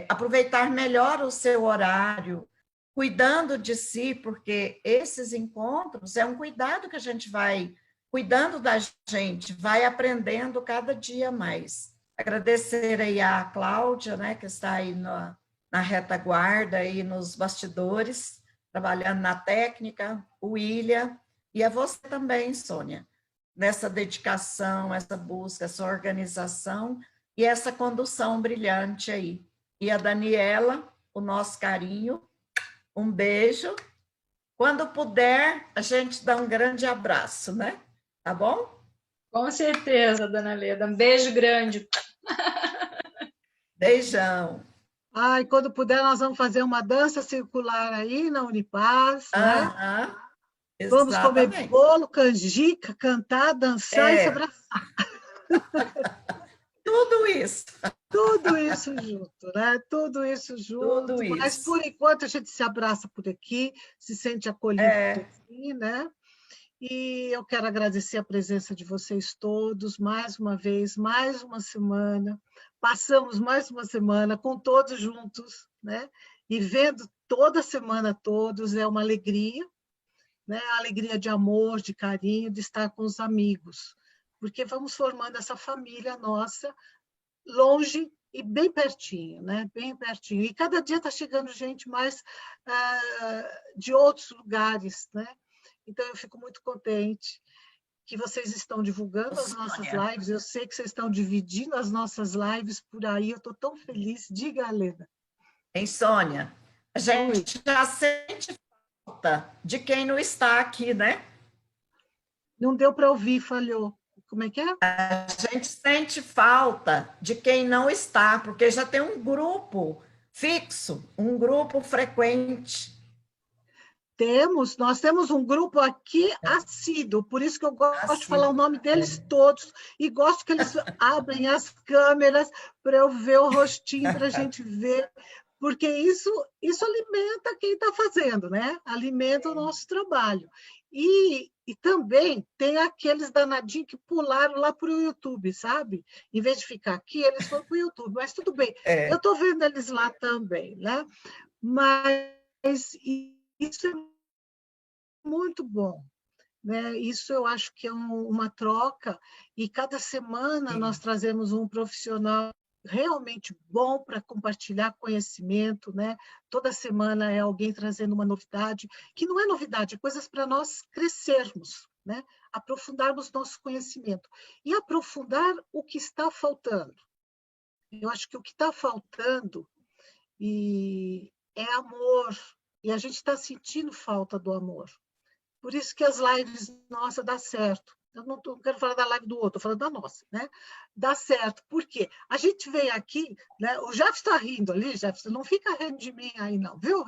F: aproveitar melhor o seu horário, cuidando de si, porque esses encontros é um cuidado que a gente vai cuidando da gente, vai aprendendo cada dia mais. Agradecer aí a Cláudia, né, que está aí na retaguarda, aí nos bastidores, trabalhando na técnica, o William, e a você também, Sônia, nessa dedicação, essa busca, essa organização e essa condução brilhante aí. E a Daniela, o nosso carinho, um beijo. Quando puder, a gente dá um grande abraço, né? Tá bom?
B: Com certeza, dona Leda. Um beijo grande.
F: Beijão.
A: Ai, quando puder, nós vamos fazer uma dança circular aí na Unipaz, né? Vamos comer
F: Exatamente.
A: bolo, canjica, cantar, dançar e se abraçar.
F: Tudo isso.
A: Tudo isso junto, né? Tudo isso junto.
F: Tudo
A: Mas,
F: isso.
A: por enquanto, a gente se abraça por aqui, se sente acolhido por aqui, né? E eu quero agradecer a presença de vocês todos, mais uma vez, mais uma semana. Passamos mais uma semana com todos juntos, né? E vendo toda semana todos, é uma alegria, né? A alegria de amor, de carinho, de estar com os amigos, porque vamos formando essa família nossa, longe e bem pertinho, né? Bem pertinho. E cada dia está chegando gente mais de outros lugares, né? Então, eu fico muito contente que vocês estão divulgando as nossas lives. Eu sei que vocês estão dividindo as nossas lives por aí. Eu estou tão feliz. Diga, Helena.
F: Hein, Sônia? A gente já sente falta de quem não está aqui, né?
A: Não deu para ouvir, falhou. Como é que é?
F: A gente sente falta de quem não está, porque já tem um grupo fixo, um grupo frequente.
A: Nós temos um grupo aqui assíduo, por isso que eu gosto de falar o nome deles todos, e gosto que eles abrem as câmeras para eu ver o rostinho, para a gente ver, porque isso alimenta quem está fazendo, né? Alimenta o nosso trabalho. E também tem aqueles danadinhos que pularam lá para o YouTube, sabe? Em vez de ficar aqui, eles foram para o YouTube, mas tudo bem. Eu estou vendo eles lá também, né? Mas isso é muito bom, né? Isso eu acho que é uma troca, e cada semana nós trazemos um profissional realmente bom para compartilhar conhecimento, né? Toda semana é alguém trazendo uma novidade, que não é novidade, é coisas para nós crescermos, né? Aprofundarmos nosso conhecimento e aprofundar o que está faltando. Eu acho que o que está faltando é amor, e a gente está sentindo falta do amor. Por isso que as lives nossas dão certo. Eu não quero falar da live do outro, estou falando da nossa, né? Dá certo. Por quê? A gente vem aqui, né? O Jefferson está rindo ali, Jefferson, não fica rindo de mim aí, não, viu?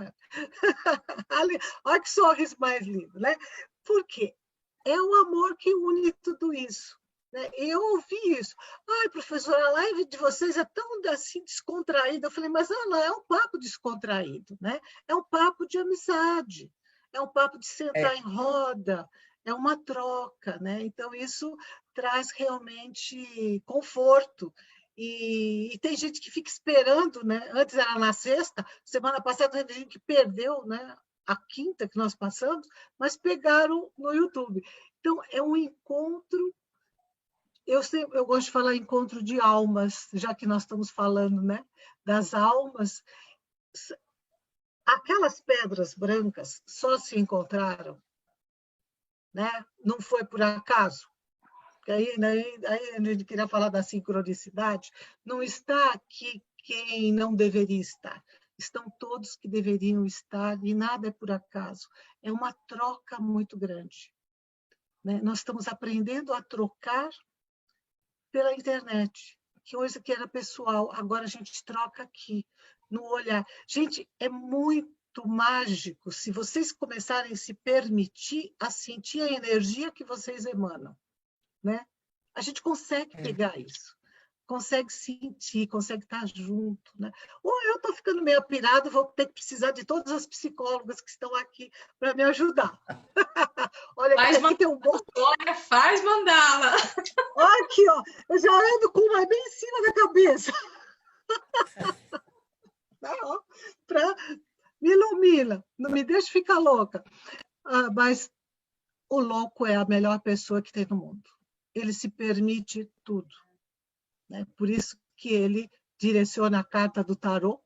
A: Olha que sorriso mais lindo, né? Por quê? É o amor que une tudo isso. Né? Eu ouvi isso. Ai, professora, a live de vocês é tão assim descontraída. Eu falei, mas não é um papo descontraído, né? É um papo de amizade, é um papo de sentar em roda, é uma troca, né? Então, isso traz realmente conforto. E tem gente que fica esperando, né? Antes era na sexta, semana passada teve gente que perdeu, né? A quinta que nós passamos, mas pegaram no YouTube. Então, é um encontro. Eu gosto de falar encontro de almas, já que nós estamos falando, né? Das almas. Aquelas pedras brancas só se encontraram, né? Não foi por acaso. Aí a gente queria falar da sincronicidade. Não está aqui quem não deveria estar. Estão todos que deveriam estar, e nada é por acaso. É uma troca muito grande, né? Nós estamos aprendendo a trocar pela internet, que hoje que era pessoal, agora a gente troca aqui, no olhar. Gente, é muito mágico se vocês começarem a se permitir a sentir a energia que vocês emanam, né? A gente consegue pegar isso, consegue sentir, consegue estar junto, né? Ou eu estou ficando meio pirada, vou ter que precisar de todas as psicólogas que estão aqui para me ajudar. Olha, aqui tem um bom...
B: Olha, faz mandala.
A: Olha aqui, ó, eu já ando com uma bem em cima da cabeça. Me ilumina, não me deixa ficar louca. Mas o louco é a melhor pessoa que tem no mundo. Ele se permite tudo, né? Por isso que ele direciona a carta do tarô,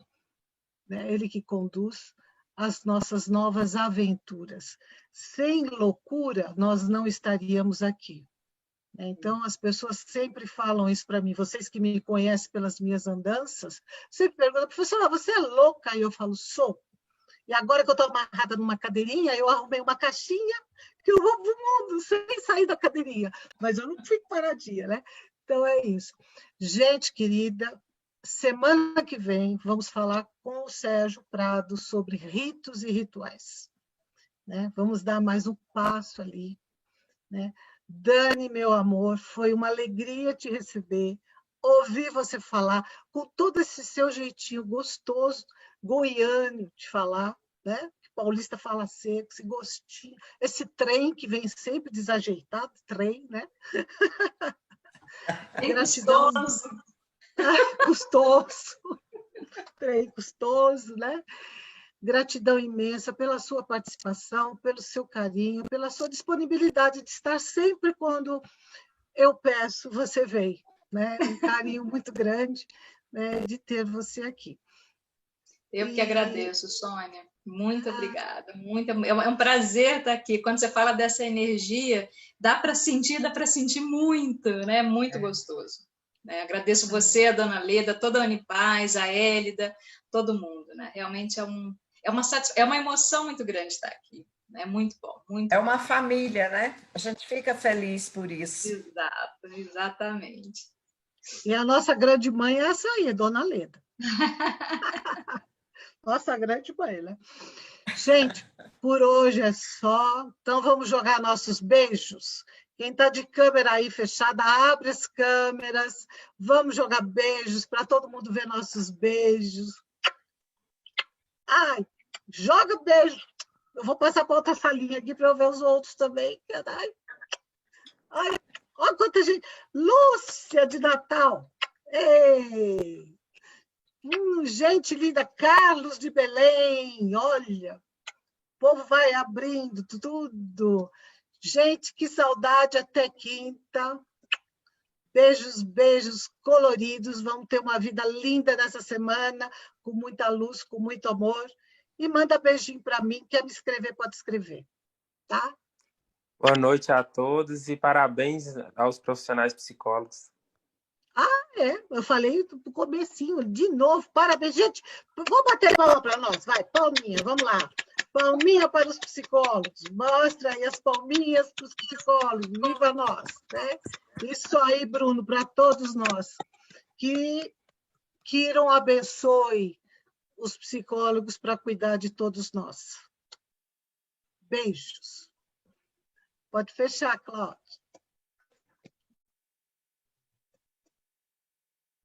A: né? Ele que conduz as nossas novas aventuras. Sem loucura, nós não estaríamos aqui. Então, as pessoas sempre falam isso para mim. Vocês que me conhecem pelas minhas andanças, sempre perguntam, professora, você é louca? E eu falo, sou. E agora que eu estou amarrada numa cadeirinha, eu arrumei uma caixinha que eu vou para o mundo sem sair da cadeirinha. Mas eu não fico paradinha, né? Então, é isso. Gente querida, semana que vem vamos falar com o Sérgio Prado sobre ritos e rituais, né? Vamos dar mais um passo ali, né? Dani, meu amor, foi uma alegria te receber, ouvir você falar com todo esse seu jeitinho gostoso, goiano de falar, né? Paulista fala seco, esse gostinho, esse trem que vem sempre desajeitado, trem, né? Gratidão. Custoso. Trem custoso, né? Gratidão imensa pela sua participação, pelo seu carinho, pela sua disponibilidade de estar sempre quando eu peço, você vem, né? Um carinho muito grande, né, de ter você aqui.
B: Eu que agradeço, Sônia. Muito obrigada. É um prazer estar aqui. Quando você fala dessa energia, dá para sentir muito, né? Muito gostoso. Né? Agradeço você, a Dona Leda, toda a Unipaz, a Hélida, todo mundo. Né? Realmente é uma emoção muito grande estar aqui. É né? Muito bom.
F: É uma família, né? A gente fica feliz por isso.
B: Exato, exatamente.
A: E a nossa grande mãe é essa aí, Dona Leda. Nossa grande mãe, né? Gente, por hoje é só. Então, vamos jogar nossos beijos. Quem está de câmera aí fechada, abre as câmeras. Vamos jogar beijos para todo mundo ver nossos beijos. Ai, joga beijo. Eu vou passar para outra salinha aqui para eu ver os outros também. Ai, olha quanta gente. Lúcia de Natal. Ei! Gente linda, Carlos de Belém, olha, o povo vai abrindo tudo. Gente, que saudade, até quinta. Beijos, beijos coloridos, vamos ter uma vida linda nessa semana, com muita luz, com muito amor. E manda beijinho para mim, quer me escrever, pode escrever, tá?
G: Boa noite a todos e parabéns aos profissionais psicólogos.
A: Eu falei do comecinho, de novo, parabéns. Gente, vamos bater palma para nós, vai, palminha, vamos lá. Palminha para os psicólogos, mostra aí as palminhas para os psicólogos, viva nós, né? Isso aí, Bruno, para todos nós. Que Queiram abençoe os psicólogos para cuidar de todos nós. Beijos. Pode fechar, Cláudia.